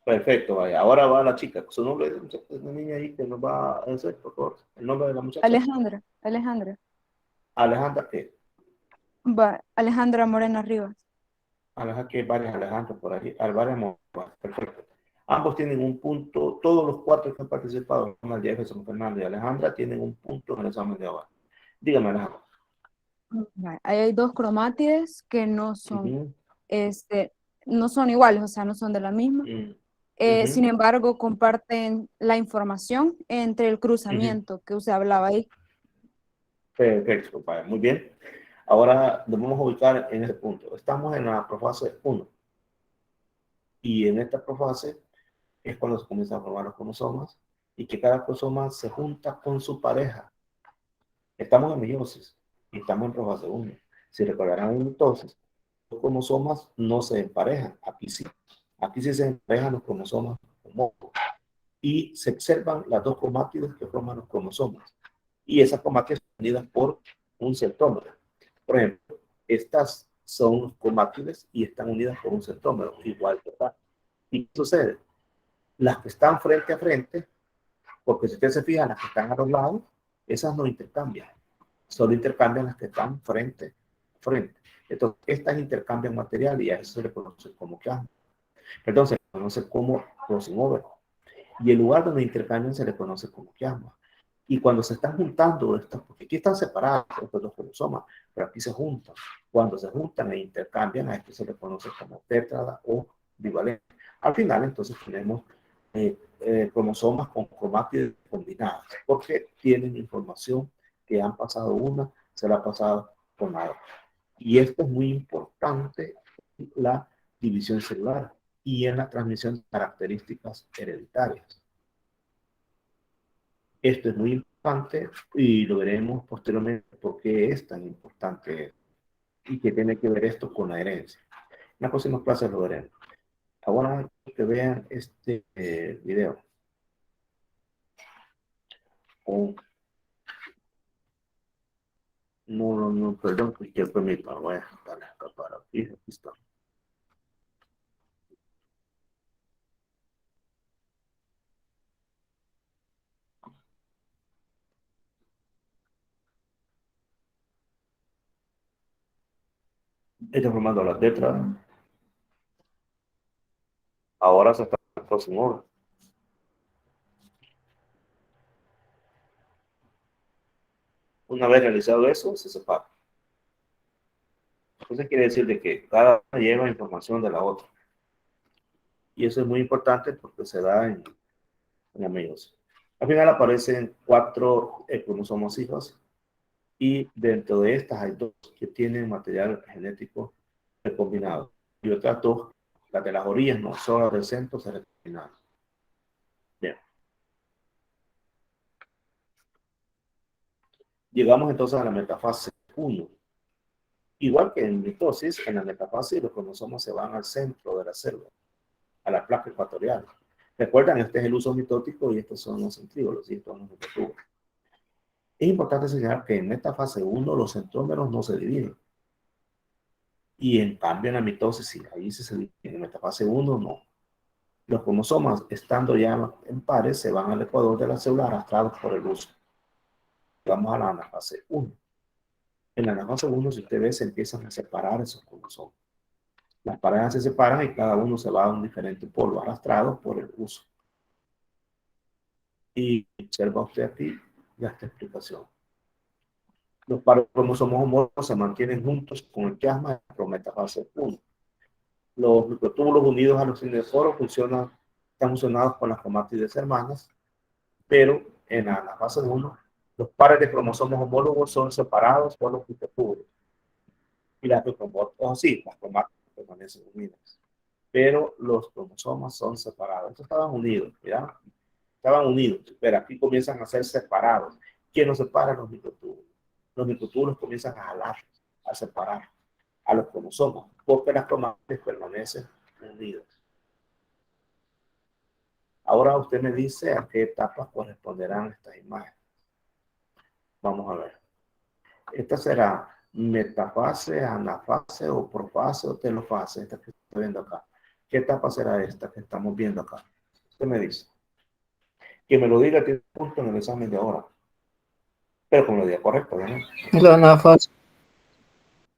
Perfecto, vaya. Ahora va la chica. Su nombre es una niña ahí que nos va a decir, por favor. El nombre de la muchacha. Alejandra. Alejandra. Alejandra, ¿qué? Alejandra Moreno Rivas. Alejandra, que hay varias Alejandras por ahí. Varias, perfecto. Ambos tienen un punto, todos los cuatro que han participado, Jefferson, Fernando y Alejandra, tienen un punto en el examen de ahora. Dígame, Alejandra. Ahí hay dos cromátides que no son, Uh-huh. no son iguales, o sea, no son de la misma. Uh-huh. Sin embargo, comparten la información entre el cruzamiento que usted hablaba ahí. Perfecto, vaya, muy bien. Ahora nos vamos a ubicar en ese punto. Estamos en la profase 1. Y en esta profase es cuando se comienzan a formar los cromosomas y que cada cromosoma se junta con su pareja. Estamos en meiosis y estamos en profase 1. Si recordarán entonces, los cromosomas no se emparejan. Aquí sí. Aquí sí se emparejan los cromosomas homólogos. Y se observan las dos cromátides que forman los cromosomas. Y esas cromátides son unidas por un centrómero. Por ejemplo, estas son cromátides y están unidas por un centrómero, igual que acá. ¿Y qué sucede? Las que están frente a frente, porque si ustedes se fijan, las que están a los lados, esas no intercambian. Solo intercambian las que están frente a frente. Entonces, estas intercambian material y a eso se le conoce como chiasma. Entonces, se conoce como crossing over. Y el lugar donde intercambian se le conoce como chiasma. Y cuando se están juntando estas, porque aquí están separados estos dos cromosomas, pero aquí se juntan. Cuando se juntan e intercambian, a esto se le conoce como tétrada o bivalente. Al final, entonces, tenemos cromosomas con cromátides combinadas, porque tienen información que han pasado una, se la ha pasado con la otra. Y esto es muy importante en la división celular y en la transmisión de características hereditarias. Esto es muy importante y lo veremos posteriormente por qué es tan importante y qué tiene que ver esto con la herencia. En las próximas clases lo veremos. Ahora que vean este video. No, perdón, que permita, voy a darle acá para aquí está. Está formando la tetra. Ahora se está en el próximo orden. Una vez realizado eso, se separa. Entonces quiere decir de que cada una lleva información de la otra. Y eso es muy importante porque se da en la meiosis. Al final aparecen 4 cromosomas hijos y dentro de estas hay 2 que tienen material genético recombinado y otras 2, las de las orillas, no, solo las del centro se recombinaron. Bien. Llegamos entonces a la metafase 1. Igual que en mitosis, en la metafase los cromosomas se van al centro de la célula, a la placa ecuatorial. Recuerdan, este es el uso mitótico y estos son los centríolos y estos son los microtúbulos. Es importante señalar que en esta fase 1 los centrómeros no se dividen. Y en cambio en la mitosis, sí, ahí sí se dividen. En esta fase 1 no. Los cromosomas, estando ya en pares, se van al ecuador de la célula arrastrados por el uso. Vamos a la anafase 1. En la anafase 1, si usted ve, se empiezan a separar esos cromosomas. Las parejas se separan y cada uno se va a un diferente polo arrastrado por el uso. Y observa usted aquí esta explicación. Los pares cromosomas homólogos se mantienen juntos con el chiasma en la metafase 1. Los microtúbulos unidos a los cinefores están funcionados con las cromátides hermanas, pero en la fase 1, los pares de cromosomas homólogos son separados por los microtúbulos. Y las cromátides permanecen unidas. Pero los cromosomas son separados. Estos estaban unidos, ¿ya? Estaban unidos, pero aquí comienzan a ser separados. ¿Quién los separa? Los microtúbulos. Los microtúbulos comienzan a jalar, a separar. a los cromosomas, porque las cromátides permanecen unidas. Ahora usted me dice a qué etapas corresponderán estas imágenes. Vamos a ver. Esta será metafase, anafase o profase o telofase, esta que estoy viendo acá. ¿Qué etapa será esta que estamos viendo acá? Usted me dice. Que me lo diga tiene punto en el examen de ahora. Pero como lo diga correcto, ¿no? La anafase.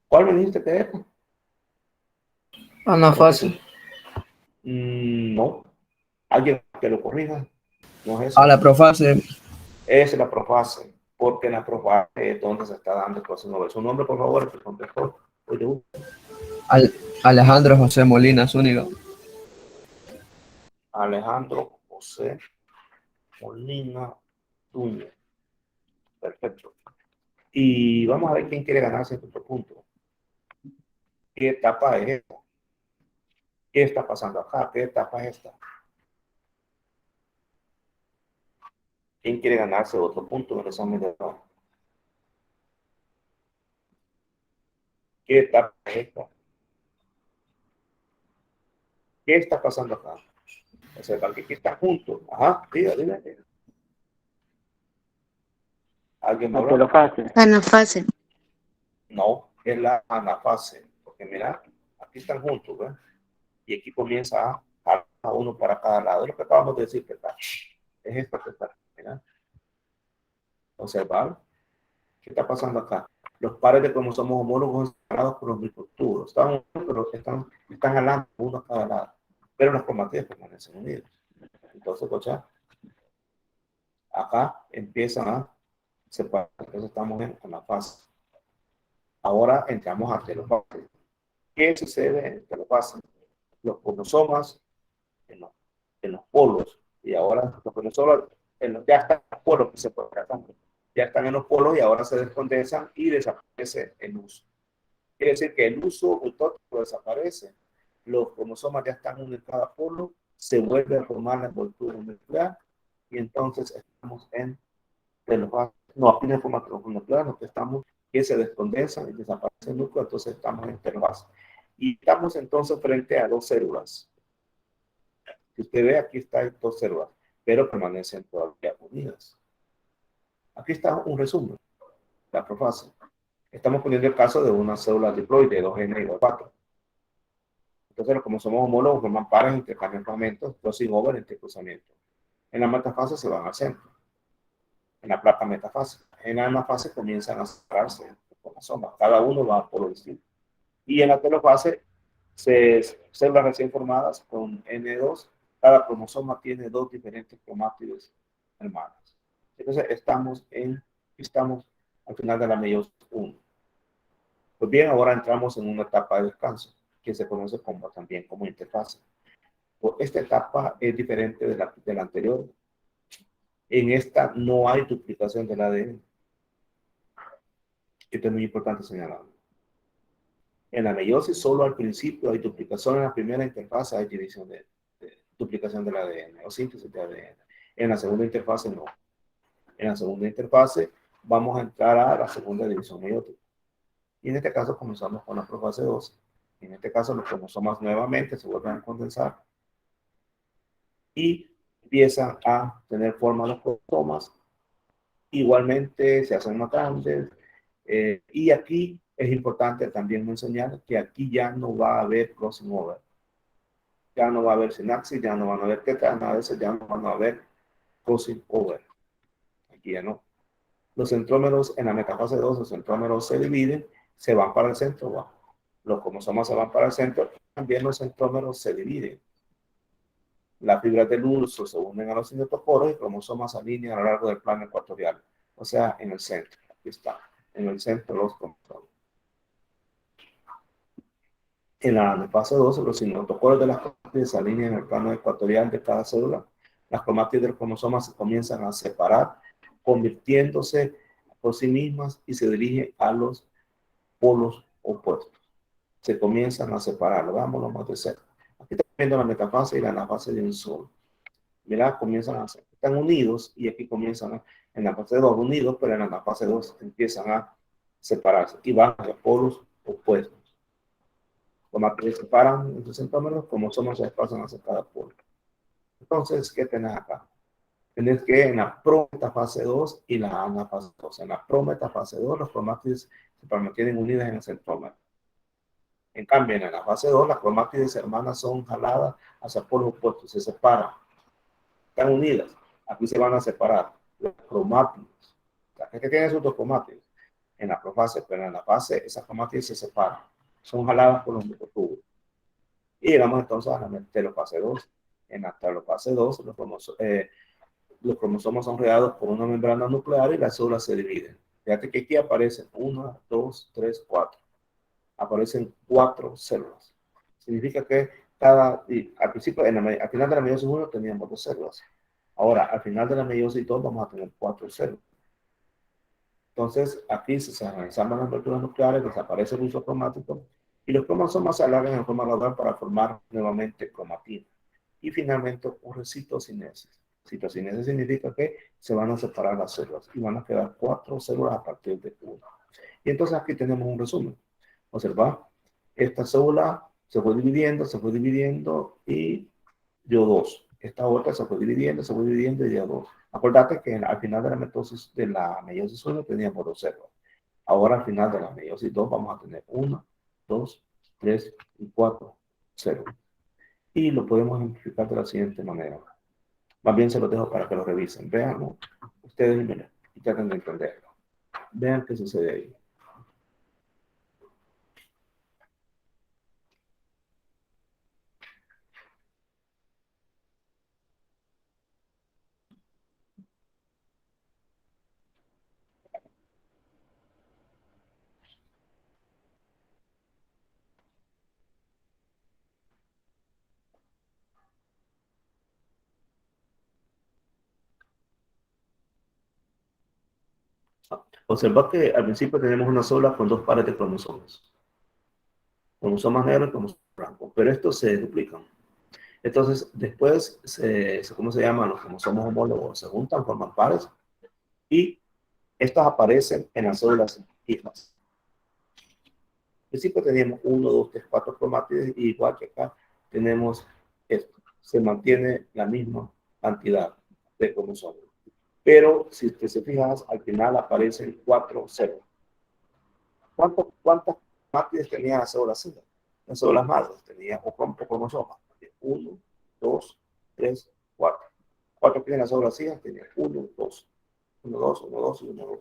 ¿Cuál me dijiste que es? Anafase. No. ¿Alguien que lo corrija? No es A eso. la profase. Es la profase. Porque la profase es donde se está dando el proceso. Su nombre, por favor, el contestó. Alejandro José Molina Zúñiga. Alejandro José Molina Zúñiga. Perfecto. Y vamos a ver quién quiere ganarse este otro punto. ¿Qué etapa es esta? ¿Qué está pasando acá? ¿Qué etapa es esta? ¿Quién quiere ganarse otro punto en el examen de hoy? ¿Qué etapa es esta? ¿Qué está pasando acá? O sea, que aquí están juntos. Ajá, dime. ¿Alguien me La habla? telofase. Anafase. No, es la anafase. Porque mira, aquí están juntos, ¿ves? Y aquí comienza a jalar a uno para cada lado. Es lo que acabamos de decir, que está. Es esto que está. Mira. Observar. ¿Qué está pasando acá? Los pares de cromosomos homólogos son separados por los microtúbulos. Están jalando uno a cada lado. Pero las cromátides permanecen unidas. Entonces, escucha, acá empiezan a separar. Entonces estamos en la fase. Ahora entramos a telofase. ¿Qué sucede en telofase? Los cromosomas en los polos. Y ahora los cromosomas ya están en los polos que se separan. Ya están en los polos y ahora se descondensan y desaparece el uso. Quiere decir que el uso autóctono desaparece. Los cromosomas ya están en cada polo, se vuelve a formar la envoltura nuclear y entonces estamos en telofase. No, aquí no hay formato nuclear, lo que estamos que se descondensan y desaparece el núcleo, entonces estamos en telofase. Y estamos entonces frente a dos células. Si usted ve, aquí están dos células, pero permanecen todavía unidas. Aquí está un resumen, la profase. Estamos poniendo el caso de una célula diploide, 2N igual 4. Entonces, como somos homólogos, forman pares, intercambian fragmentos, crossing over entre cruzamientos. En la metafase se van al centro, en la placa metafase. En la anafase comienzan a separarse con las sombras. Cada uno va por lo distinto. Y en la telofase, células recién formadas con N2, cada cromosoma tiene dos diferentes cromátides hermanas. Entonces, estamos al final de la meiosis 1. Pues bien, ahora entramos en una etapa de descanso, que se conoce también como interfase. Pues esta etapa es diferente de la anterior. En esta no hay duplicación del ADN. Esto es muy importante señalarlo. En la meiosis solo al principio hay duplicación, en la primera interfase hay división de duplicación del ADN o síntesis de ADN. En la segunda interfase no. En la segunda interfase vamos a entrar a la segunda división meiótica. Y en este caso comenzamos con la profase 2. En este caso los cromosomas nuevamente se vuelven a condensar y empiezan a tener forma los cromosomas. Igualmente se hacen más grandes. Y aquí es importante también mencionar que aquí ya no va a haber crossing over. Ya no va a haber sinapsis, ya no van a haber tetas, nada de eso, ya no van a haber crossing over. Aquí ya no. Los centrómeros en la metafase 2, los centrómeros se dividen, se van para el centro. Los cromosomas se van para el centro, también los centrómeros se dividen. Las fibras del urso se unen a los cinetoporos y cromosomas se alinean a lo largo del plano ecuatorial. O sea, en el centro. Aquí está. En el centro los cromosomas. En la fase 2, los cinetoporos de las cromátides se alinean en el plano ecuatorial de cada célula. Las cromátides de los cromosomas se comienzan a separar, convirtiéndose por sí mismas y se dirigen a los polos opuestos. Se comienzan a separar. Veámoslo más de cerca. Aquí estamos viendo la metafase y la anafase de un solo. Mira, comienzan a ser, están unidos y aquí comienzan en la fase 2 unidos, pero en la fase 2 empiezan a separarse y van hacia polos opuestos. cromátides se separan en sus centrómeros, cromosomas se desplazan hacia cada polo. Entonces, ¿qué tenés acá? Tenés que en la prometafase 2 y la anafase 2. En la prometafase 2, los cromátides se mantienen unidas en el centrómero. En cambio, en la fase 2, las cromátides hermanas son jaladas hacia polos opuestos, se separan, están unidas. Aquí se van a separar los cromátides. ¿Qué tienen esos dos cromátides? En la profase, pero en la fase, esas cromátides se separan, son jaladas por los microtúbulos. Y llegamos entonces a la telofase 2. En la telofase 2, los cromosomas son rodeados por una membrana nuclear y las células se dividen. Fíjate que aquí aparecen 1, 2, 3, 4. Aparecen 4 células. Significa que al principio, al final de la meiosis 1 teníamos 2 células. Ahora, al final de la meiosis 2 vamos a tener 4 células. Entonces, aquí se realizan las rupturas nucleares, desaparece el uso cromático y los cromosomas se alargan en forma gradual para formar nuevamente cromatina. Y finalmente ocurre citocinesis. Citocinesis significa que se van a separar las células y van a quedar 4 células a partir de 1. Y entonces aquí tenemos un resumen. Observa, esta célula se fue dividiendo y dio 2. Esta otra se fue dividiendo y dio 2. Acordate que al final de la meiosis 1 teníamos 2 células. Ahora al final de la meiosis 2 vamos a tener 1, 2, 3 y 4 células. Y lo podemos ejemplificar de la siguiente manera. Más bien se los dejo para que lo revisen. Vean, ustedes miren, y traten de entenderlo. Vean qué sucede ahí. Observa que al principio tenemos una sola con 2 pares de cromosomas. Cromosomas negros y cromosomas blancos. Pero estos se duplican. Entonces, después, ¿cómo se llaman? Los cromosomas homólogos se juntan, forman pares. Y estos aparecen en las células hijas. Al principio teníamos 1, 2, 3, 4 cromátides. Y igual que acá tenemos esto. Se mantiene la misma cantidad de cromosomas. Pero si te se fijas, al final aparecen 4 células. ¿Cuántas cromátides tenían las células hijas? Las células madres tenían cromosomas. 1, 2, 3, 4. 4 tienen las células hijas, tenían 1, 2. 1, 2, 1, 2 y 1, 2.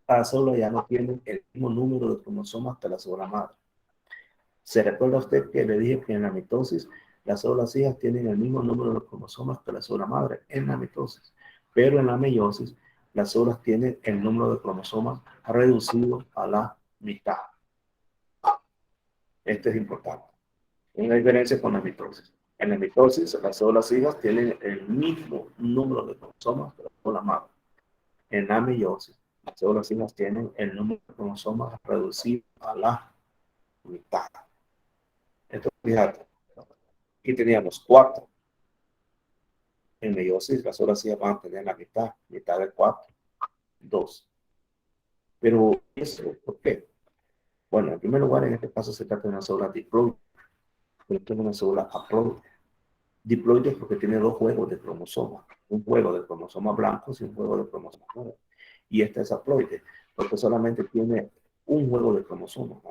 Cada célula ya no tiene el mismo número de cromosomas que la célula madre. ¿Se recuerda usted que le dije que en la mitosis las células hijas tienen el mismo número de cromosomas que la célula madre en la mitosis? Pero en la meiosis las células tienen el número de cromosomas reducido a la mitad. Esto es importante. Una diferencia con la mitosis. En la mitosis, las células hijas tienen el mismo número de cromosomas que la célula madre. En la meiosis, las células hijas tienen el número de cromosomas reducido a la mitad. Entonces, fíjate, aquí teníamos 4. En meiosis, las células hijas van a tener la mitad de 4, 2. Pero, ¿eso por qué? Bueno, en primer lugar, en este caso se trata de una célula diploide. Esto es una célula haploide. Diploide porque tiene 2 juegos de cromosomas. Un juego de cromosomas blancos y un juego de cromosomas negros. Y esta es haploide porque solamente tiene un juego de cromosomas.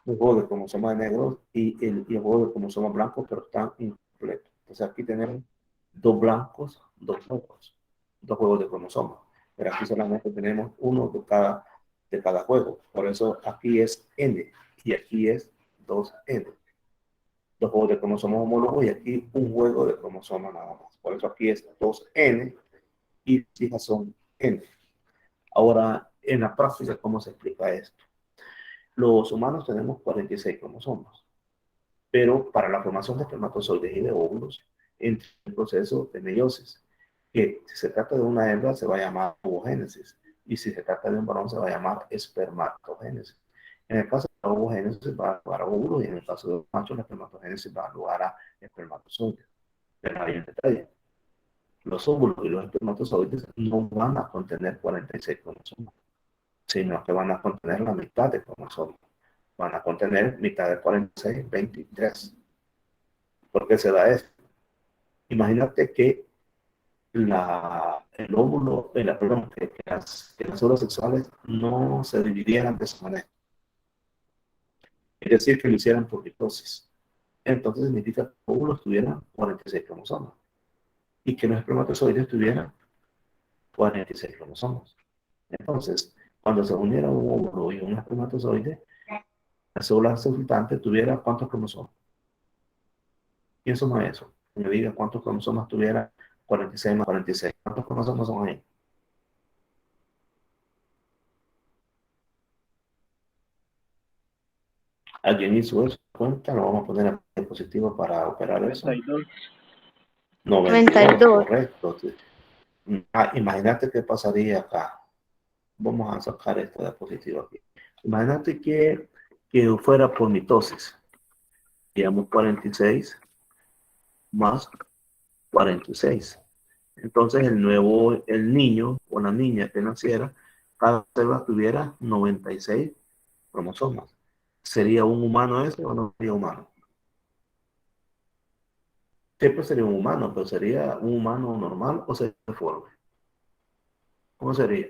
Un juego de cromosomas negros y el juego de cromosomas blancos, pero están incompletos. Entonces aquí tenemos 2 blancos, 2 negros, 2 juegos de cromosomas. Pero aquí solamente tenemos uno de cada juego. Por eso aquí es N y aquí es 2N. 2 juegos de cromosomas homólogos y aquí un juego de cromosomas nada más. Por eso aquí es 2N y hijas son N. Ahora, en la práctica, ¿cómo se explica esto? Los humanos tenemos 46 cromosomas, pero para la formación de espermatozoides y de óvulos, entra el proceso de meiosis, que si se trata de una hembra se va a llamar ovogénesis, y si se trata de un varón se va a llamar espermatogénesis. En el caso de la ovogénesis va a lugar a óvulos y en el caso de los machos la espermatogénesis va a lugar a espermatozoides. Pero hay un detalle. Los óvulos y los espermatozoides no van a contener 46 cromosomas, sino que van a contener la mitad de cromosomas. van a contener mitad de 46, 23. ¿Por qué se da eso? Imagínate que el óvulo, perdón, que las células sexuales no se dividieran de esa manera. Es decir, que lo hicieran por mitosis. Entonces significa que los óvulos tuvieran 46 cromosomas y que los espermatozoides tuvieran 46 cromosomas. Entonces, cuando se uniera un óvulo y un espermatozoide, la célula resultante tuviera ¿cuántos cromosomas? ¿Quién suma eso? Que me diga cuántos cromosomas tuviera 46 más 46. ¿Cuántos cromosomas son ahí? ¿Alguien hizo eso? Cuenta, lo vamos a poner en diapositiva para operar eso. 92, correcto. Imagínate qué pasaría acá. Vamos a sacar esta diapositiva aquí. Imagínate que fuera por mitosis. Digamos 46 más 46. Entonces el niño o la niña que naciera, cada célula tuviera 96 cromosomas. ¿Sería un humano ese o no sería humano? Siempre sería un humano, pero ¿sería un humano normal o sería deforme? ¿Cómo sería?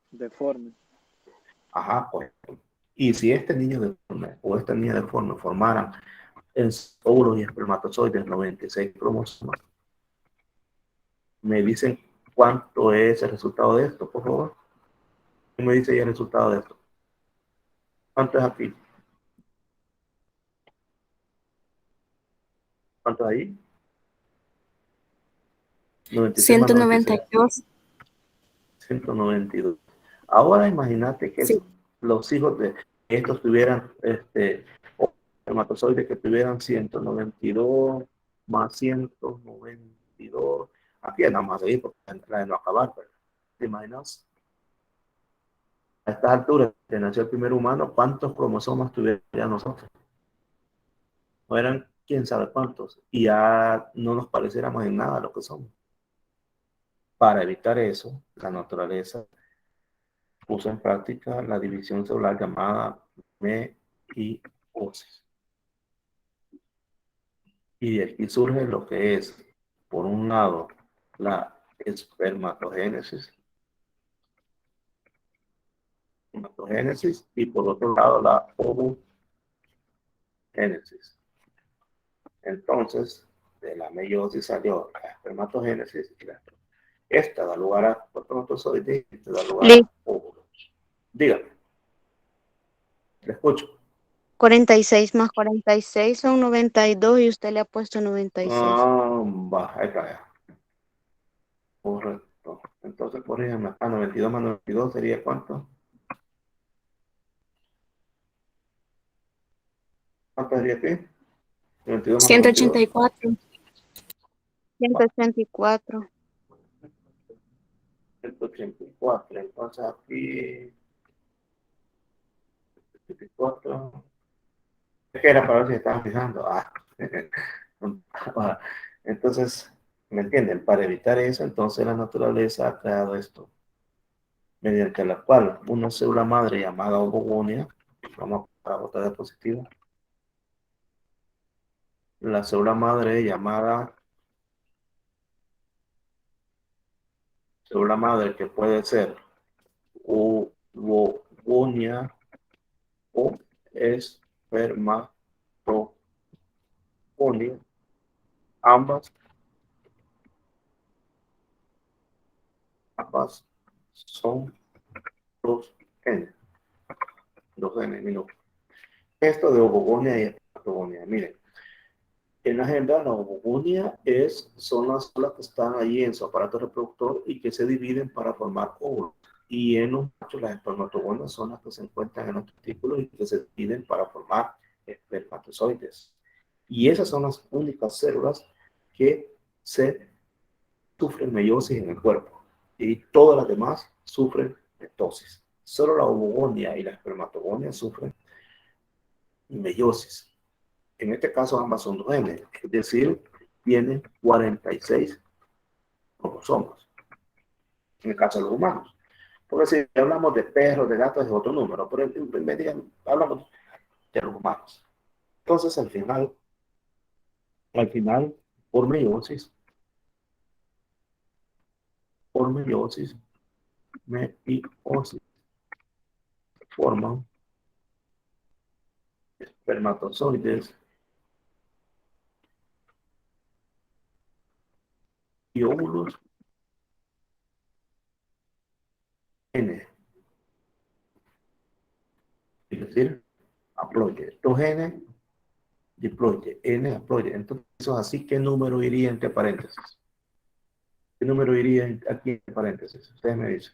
Deforme. Ajá, correcto. Y si este niño deforme o esta niña deforme formaran en óvulos y espermatozoides 96 cromosomas, ¿me dicen cuánto es el resultado de esto, por favor? ¿Qué me dice ya el resultado de esto? ¿Cuánto es aquí? ¿Cuánto es ahí? 96 más 96. 192. 192. Ahora imagínate que Sí. los hijos de estos tuvieran espermatozoides que tuvieran 192 más 192. Aquí nada más ahí porque la de no acabar, pero ¿te imaginas? A estas alturas, que nació el primer humano, ¿cuántos cromosomas tuviera nosotros? No eran quién sabe cuántos, y ya no nos pareciéramos en nada lo que somos. Para evitar eso, la naturaleza puso en práctica la división celular llamada meiosis. Y de aquí surge lo que es, por un lado, la espermatogénesis, y por otro lado, la ovogénesis. Entonces, de la meiosis salió la espermatogénesis y esta da lugar a espermatozoides y esta da lugar a óvulos. Dígame, le escucho. 46 más 46 son 92 y usted le ha puesto 96. Baja, acá. Correcto. Entonces, por ejemplo, 92 más 92 sería ¿cuánto? ¿Cuánto sería aquí? 92 más 92. 184. 184. 184. Entonces aquí 184. Es que era para ver si estaban fijando. Entonces, ¿me entienden? Para evitar eso, entonces la naturaleza ha creado esto, mediante la cual una célula madre llamada ovogonia, vamos a botar diapositiva, la célula madre llamada célula madre que puede ser ovogonia o espermatogonia, ambas son dos genes minúsculos. Esto de ovogonia y espermatogonia, miren, en la agenda la ovogonia son las células que están ahí en su aparato reproductor y que se dividen para formar óvulos. Y en los machos las espermatogonias son las que se encuentran en los testículos y que se dividen para formar espermatozoides. Y esas son las únicas células que sufren meiosis en el cuerpo. Y todas las demás sufren mitosis. Solo la ovogonia y la espermatogonia sufren meiosis. En este caso ambas son dos genes, es decir, tienen 46 cromosomas. En el caso de los humanos. Porque si hablamos de perros, de gatos, es otro número, pero en medio hablamos de los humanos. Entonces, al final, por meiosis, meiosis, forman espermatozoides y óvulos N, es decir, haploide. Dos N, diploide, N, haploide. Entonces, eso es así. ¿Qué número iría entre paréntesis? ¿Qué número iría aquí entre paréntesis? Ustedes me dicen.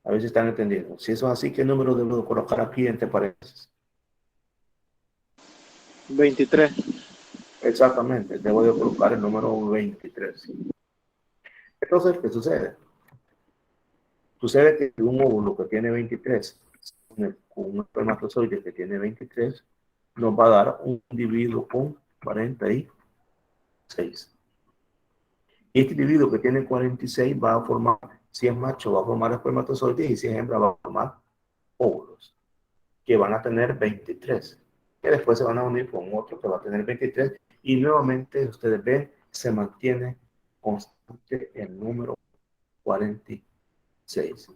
A ver si están entendiendo. Si eso es así, ¿qué número debo colocar aquí entre paréntesis? 23. Exactamente, debo de colocar el número 23. Entonces, ¿qué sucede? Sucede que un óvulo que tiene 23, con un espermatozoide que tiene 23, nos va a dar un individuo con 46. Y este individuo que tiene 46 va a formar, si es macho, va a formar espermatozoides, y si es hembra, va a formar óvulos, que van a tener 23, que después se van a unir con otro que va a tener 23, y nuevamente ustedes ven, se mantiene constante el número 46.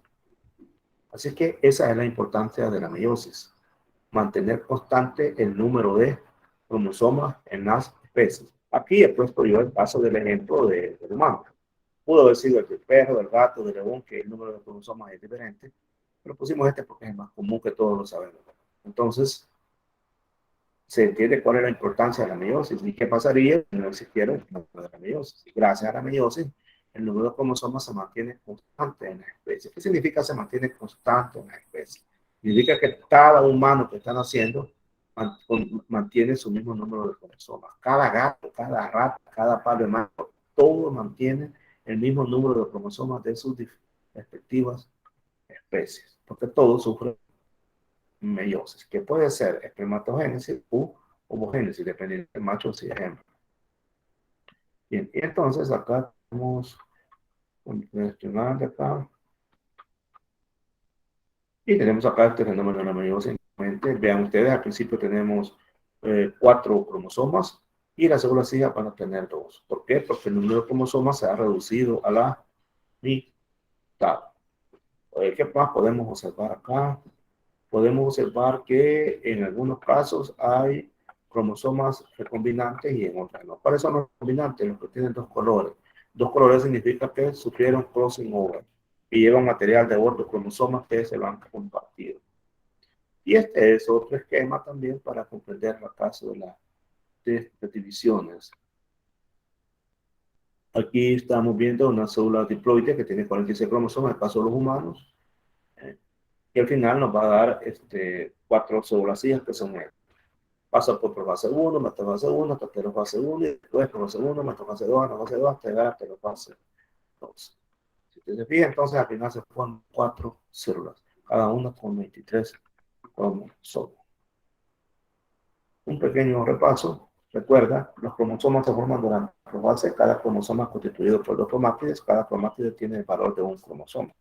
Así que esa es la importancia de la meiosis, mantener constante el número de cromosomas en las especies. Aquí he puesto yo el caso del ejemplo del humano. Pudo haber sido el del perro, del gato, del león, que el número de cromosomas es diferente, pero pusimos este porque es más común, que todos lo sabemos. Entonces, se entiende cuál es la importancia de la meiosis y qué pasaría si no existiera el número de la meiosis. Gracias a la meiosis, el número de cromosomas se mantiene constante en la especie. ¿Qué significa se mantiene constante en la especie? Significa que cada humano que está naciendo mantiene su mismo número de cromosomas. Cada gato, cada rata, cada par de manos, todo mantiene el mismo número de cromosomas de sus respectivas especies, porque todos sufren meiosis, que puede ser espermatogénesis u homogénesis, dependiendo del macho o si es hembra. Bien, y entonces acá tenemos cuestionar de acá. Y tenemos acá este fenómeno de la meiosis. Vean ustedes, al principio tenemos 4 cromosomas y las células hijas van a tener 2. ¿Por qué? Porque el número de cromosomas se ha reducido a la mitad. ¿Qué más podemos observar acá? Podemos observar que en algunos casos hay cromosomas recombinantes y en otros no. ¿Cuáles son los recombinantes? Los que tienen 2 colores. 2 colores significa que sufrieron crossing over y llevan material de otros cromosomas que se van a compartir. Y este es otro esquema también para comprender el caso de divisiones. Aquí estamos viendo una célula diploide que tiene 46 cromosomas, en el caso de los humanos, y al final nos va a dar 4 células hijas que son estas. Pasa por fase 1, metafase 1, fase 1, y después fase 1, metafase 2, fase 2, hasta llegar a fase 2. Si te fijas, entonces al final se forman 4 células, cada una con 23 cromosomas. Un pequeño repaso. Recuerda, los cromosomas se forman durante la fase. Cada cromosoma es constituido por 2 cromátides. Cada cromátides tiene el valor de un cromosoma.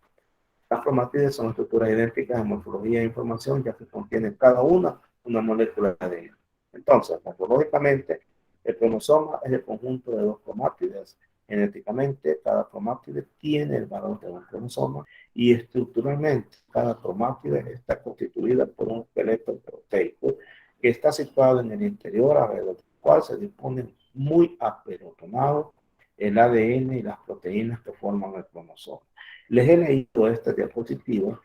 Las cromátides son estructuras idénticas en morfología e información, ya que contienen cada una molécula de ADN. Entonces, morfológicamente, el cromosoma es el conjunto de 2 cromátides. Genéticamente, cada cromátide tiene el valor de un cromosoma, y estructuralmente, cada cromátide está constituida por un esqueleto proteico que está situado en el interior, alrededor del cual se disponen muy apelotonado el ADN y las proteínas que forman el cromosoma. Les he leído esta diapositiva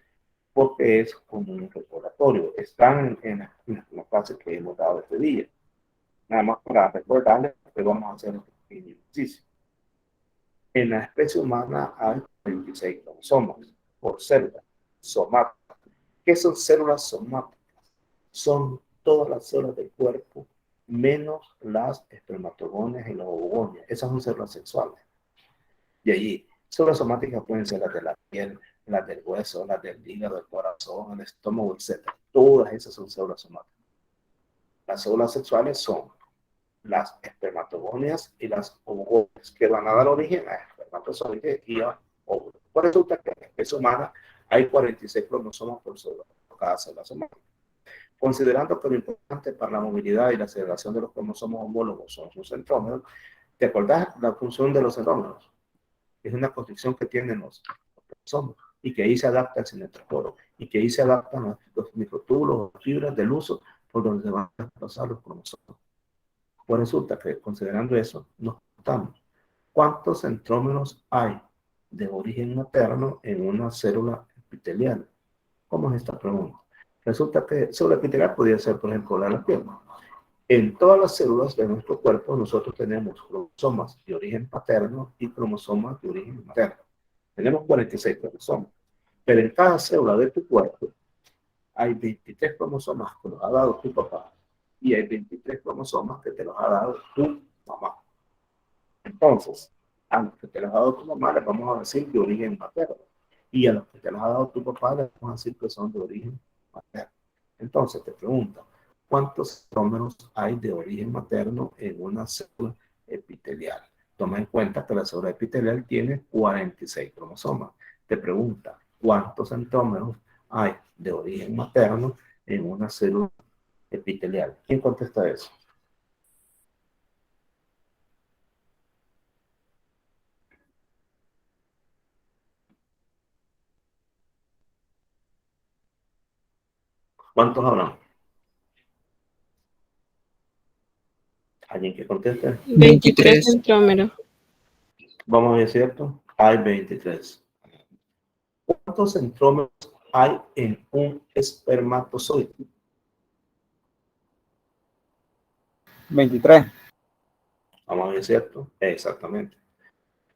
porque es como un recordatorio. Están en la clase que hemos dado este día. Nada más para recordarles que vamos a hacer este pequeño ejercicio. En la especie humana hay 26 cromosomas por célula somática. ¿Qué son células somáticas? Son todas las células del cuerpo menos las espermatogonias y los ovogonias. Esas son células sexuales. De allí, células somáticas pueden ser las de la piel, las del hueso, las del hígado, el corazón, el estómago, etc. Todas esas son células somáticas. Las células sexuales son las espermatogonias y las ovogonias, que van a dar origen a esperma. espermatozoide y a óvulo. Pues resulta que en la especie humana hay 46 cromosomas por célula, por cada célula humana. Considerando que lo importante para la movilidad y la aceleración de los cromosomas homólogos son sus centrómeros, ¿te acordás la función de los centrómeros? Es una construcción que tienen los cromosomas y que ahí se adapta el cinetosforo y que ahí se adaptan los microtúbulos, las fibras del uso por donde se van a desplazar los cromosomas. Pues resulta que, considerando eso, nos preguntamos, ¿cuántos centrómeros hay de origen materno en una célula epitelial? ¿Cómo es esta pregunta? Resulta que célula epitelial podría ser, por ejemplo, la de la piel. En todas las células de nuestro cuerpo nosotros tenemos cromosomas de origen paterno y cromosomas de origen materno. Tenemos 46 cromosomas. Pero en cada célula de tu cuerpo hay 23 cromosomas que los ha dado tu papá y hay 23 cromosomas que te los ha dado tu mamá. Entonces, a los que te los ha dado tu mamá les vamos a decir de origen materno. Y a los que te los ha dado tu papá les vamos a decir que son de origen materno. Entonces, te pregunto, ¿cuántos centrómeros hay de origen materno en una célula epitelial? Toma en cuenta que la célula epitelial tiene 46 cromosomas. Te pregunta, ¿cuántos centrómeros hay de origen materno en una célula epitelial? ¿Quién contesta eso? ¿Cuántos habrán? ¿Alguien que conteste? 23 centrómeros. Vamos a ver, ¿cierto? Hay 23. ¿Cuántos centrómeros hay en un espermatozoide? 23. Vamos a ver, ¿cierto? Exactamente.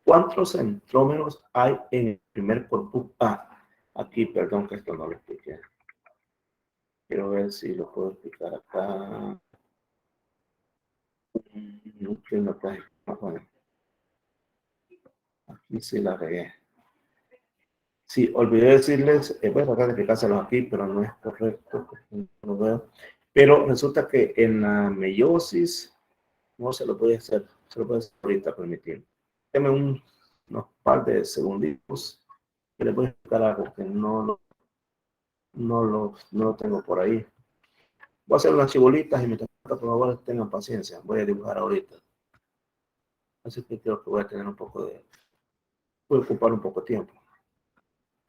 ¿Cuántos centrómeros hay en el primer corpus? Aquí, perdón que esto no lo expliqué. Quiero ver si lo puedo explicar acá. Bueno, aquí sí la regué. Sí, olvidé decirles, voy a tratar de explicárselos aquí, pero no es correcto, no lo veo. Pero resulta que en la meiosis, no se lo puede hacer, se lo puede hacer ahorita, permitir. Deme unos par de segunditos que les voy a explicar algo que no lo tengo por ahí. Voy a hacer unas chibolitas y mientras tanto, por favor, tengan paciencia. Voy a dibujar ahorita. Así que creo que voy a tener voy a ocupar un poco de tiempo.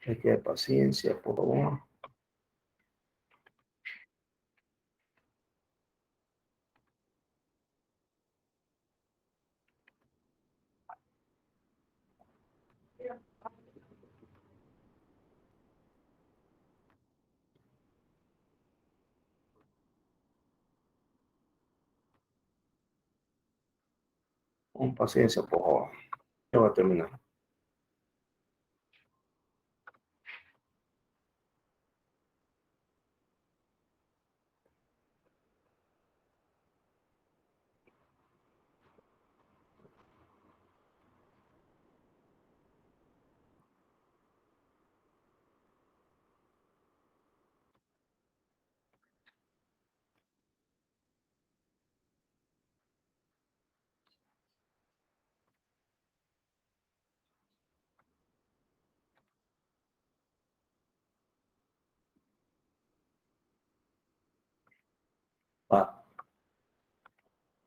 Hay que tener paciencia, por favor. Con paciencia, por favor. Ya voy a terminar.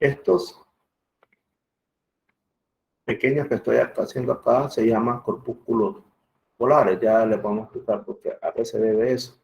Estos pequeños que estoy haciendo acá se llaman corpúsculos polares. Ya les vamos a explicar a qué se debe eso.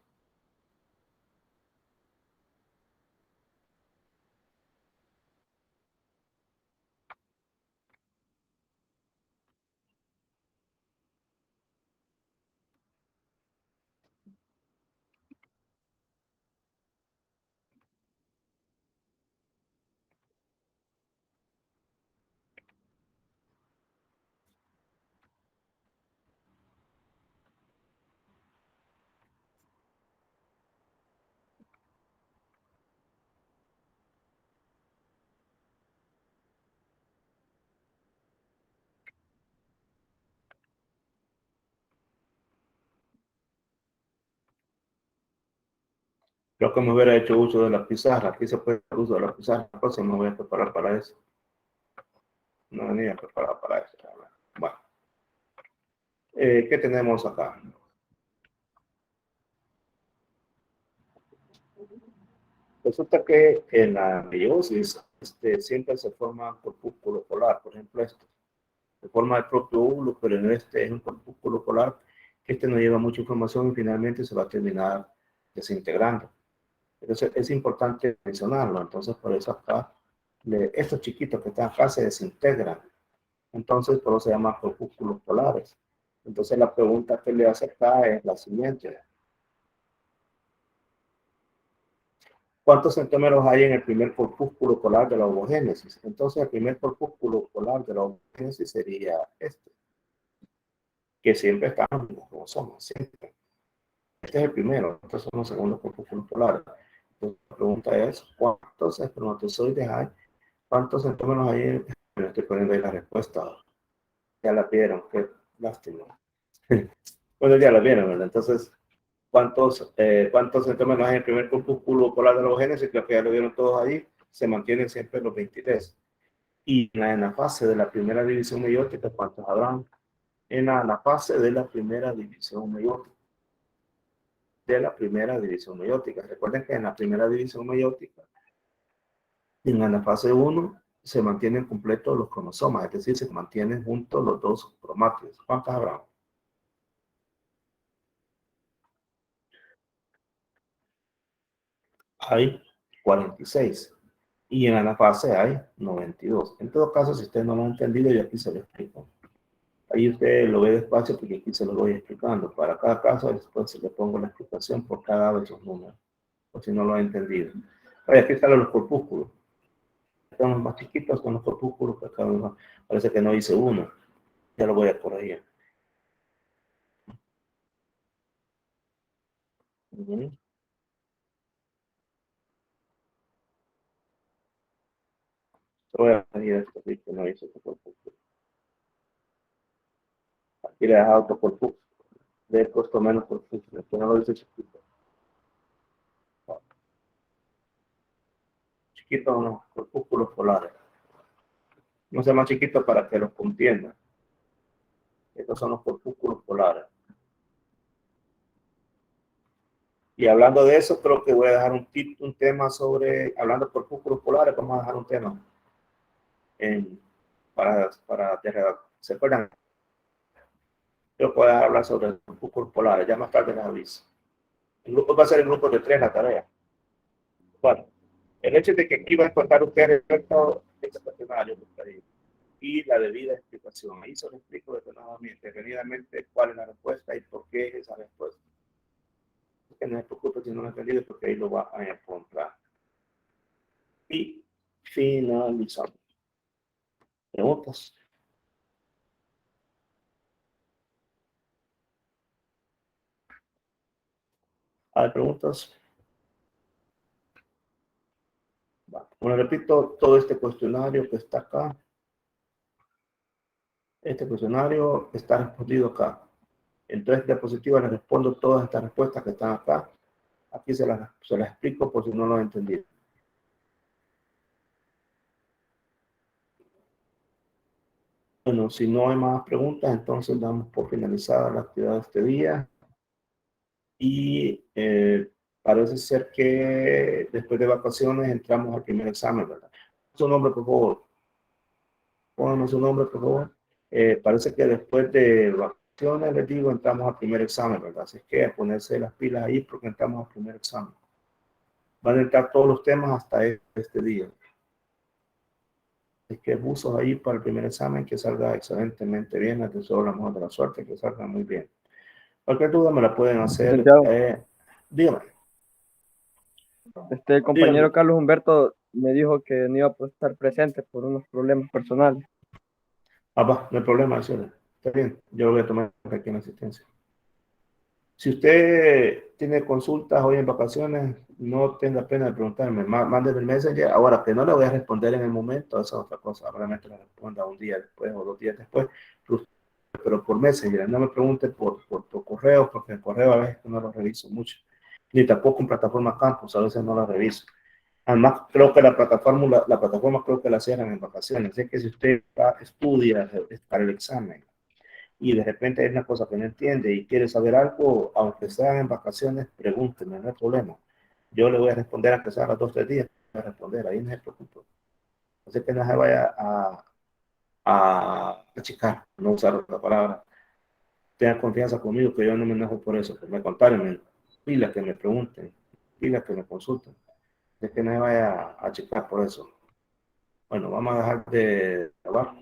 Creo que me hubiera hecho uso de la pizarra. Aquí se puede hacer uso de la pizarra. Entonces me voy a preparar para eso. No venía preparado para eso. Bueno. ¿Qué tenemos acá? Resulta que en la meiosis siempre se forma corpúsculo polar, por ejemplo se forma el propio óvulo, pero en este es un corpúsculo polar que no lleva mucha información y finalmente se va a terminar desintegrando. Entonces es importante mencionarlo, entonces por eso acá, estos chiquitos que están acá se desintegran, entonces por eso se llaman corpúsculos polares. Entonces la pregunta que le hace acá es la siguiente. ¿Cuántos centómeros hay en el primer corpúsculo polar de la ovogénesis? Entonces, el primer corpúsculo polar de la ovogénesis sería este, que siempre está en los cromosomas, siempre. Este es el primero, estos son los segundos corpúsculos polares. Entonces, la pregunta es, ¿cuántos espermatozoides hay? ¿Cuántos centómeros hay? Me estoy poniendo ahí la respuesta. Ya la vieron, qué lástima. Bueno, ya la vieron, ¿verdad? Entonces, ¿cuántos centómeros hay en el primer corpúsculo polar de la ovogénesis? Creo que ya lo vieron todos ahí. Se mantienen siempre los 23. Y en la fase de la primera división meiótica, ¿cuántos habrán? En la fase de la primera división meiótica. Recuerden que en la primera división meiótica, en la fase 1, se mantienen completos los cromosomas, es decir, se mantienen juntos los dos cromátidos. ¿Cuántos habrán? Hay 46. Y en la anafase hay 92. En todo caso, si usted no lo ha entendido, yo aquí se lo explico. Ahí usted lo ve despacio porque aquí se lo voy explicando. Para cada caso, después se le pongo la explicación por cada de esos números, por si no lo ha entendido. Oye, aquí están los corpúsculos. Son los más chiquitos, son los corpúsculos que acá parece que no hice uno. Ya lo voy a corregir. Voy a corregir esto, que no hice otro corpúsculo. Aquí le he dejado otro corpúsculo. De costo menos corpúsculo. Que no lo hice chiquito. Chiquitos unos corpúsculos polares. No sea más chiquito para que los entiendan. Estos son los corpúsculos polares. Y hablando de eso, creo que voy a dejar un tema sobre, hablando de corpúsculos polares, vamos a dejar un tema ¿se acuerdan? Yo puedo hablar sobre los corpúsculos polares, ya más tarde les aviso. El grupo va a ser el grupo de 3 la tarea. Bueno, el hecho de que aquí va a contar ustedes este cuestionario y la debida explicación. Ahí se lo explico detenidamente cuál es la respuesta y por qué es esa respuesta. Que no se preocupe si no lo he entendido, porque ahí lo va a encontrar. Y finalizamos. ¿Preguntas? ¿Hay preguntas? Bueno, repito, todo este cuestionario que está acá, este cuestionario está respondido acá. En 3 diapositivas les respondo todas estas respuestas que están acá. Aquí se las explico por si no lo han entendido. Bueno, si no hay más preguntas, entonces damos por finalizada la actividad de este día. Y parece ser que después de vacaciones entramos al primer examen, ¿verdad? Su nombre, por favor. Pónganos su nombre, por favor. Parece que después de vacaciones, les digo, entramos al primer examen, ¿verdad? Así que a ponerse las pilas ahí porque entramos al primer examen. Van a entrar todos los temas hasta este día. Así que buzos ahí para el primer examen, que salga excelentemente bien. Les deseo la mejor de la suerte, que salga muy bien. Cualquier duda me la pueden hacer. Dígame. El compañero Carlos Humberto me dijo que no iba a poder estar presente por unos problemas personales. Va, no hay problema, eso está bien. Yo lo voy a tomar aquí en asistencia. Si usted tiene consultas hoy en vacaciones, no tenga pena de preguntarme. Mándeme el Messenger. Ahora, que no le voy a responder en el momento, esa es otra cosa. Probablemente le responda un día después o 2 días después. Pero por Messenger, no me pregunte por correo, porque el correo a veces no lo reviso mucho. Ni tampoco en plataforma Campus, a veces no la reviso. Además, creo que la plataforma creo que la cierran en vacaciones. Así que si usted estudia para el examen y de repente hay una cosa que no entiende y quiere saber algo, aunque sean en vacaciones, pregúntenme, no hay problema. Yo le voy a responder aunque sea a las 2 o 3 días, voy a responder, ahí no se preocupe. Así que no se vaya a achicar, no usar otra palabra. Tengan confianza conmigo, que yo no me enojo por eso, que me contaron, pilas que me pregunten, pilas que me consulten. Es que no se vaya a achicar por eso. Bueno, vamos a dejar de grabar.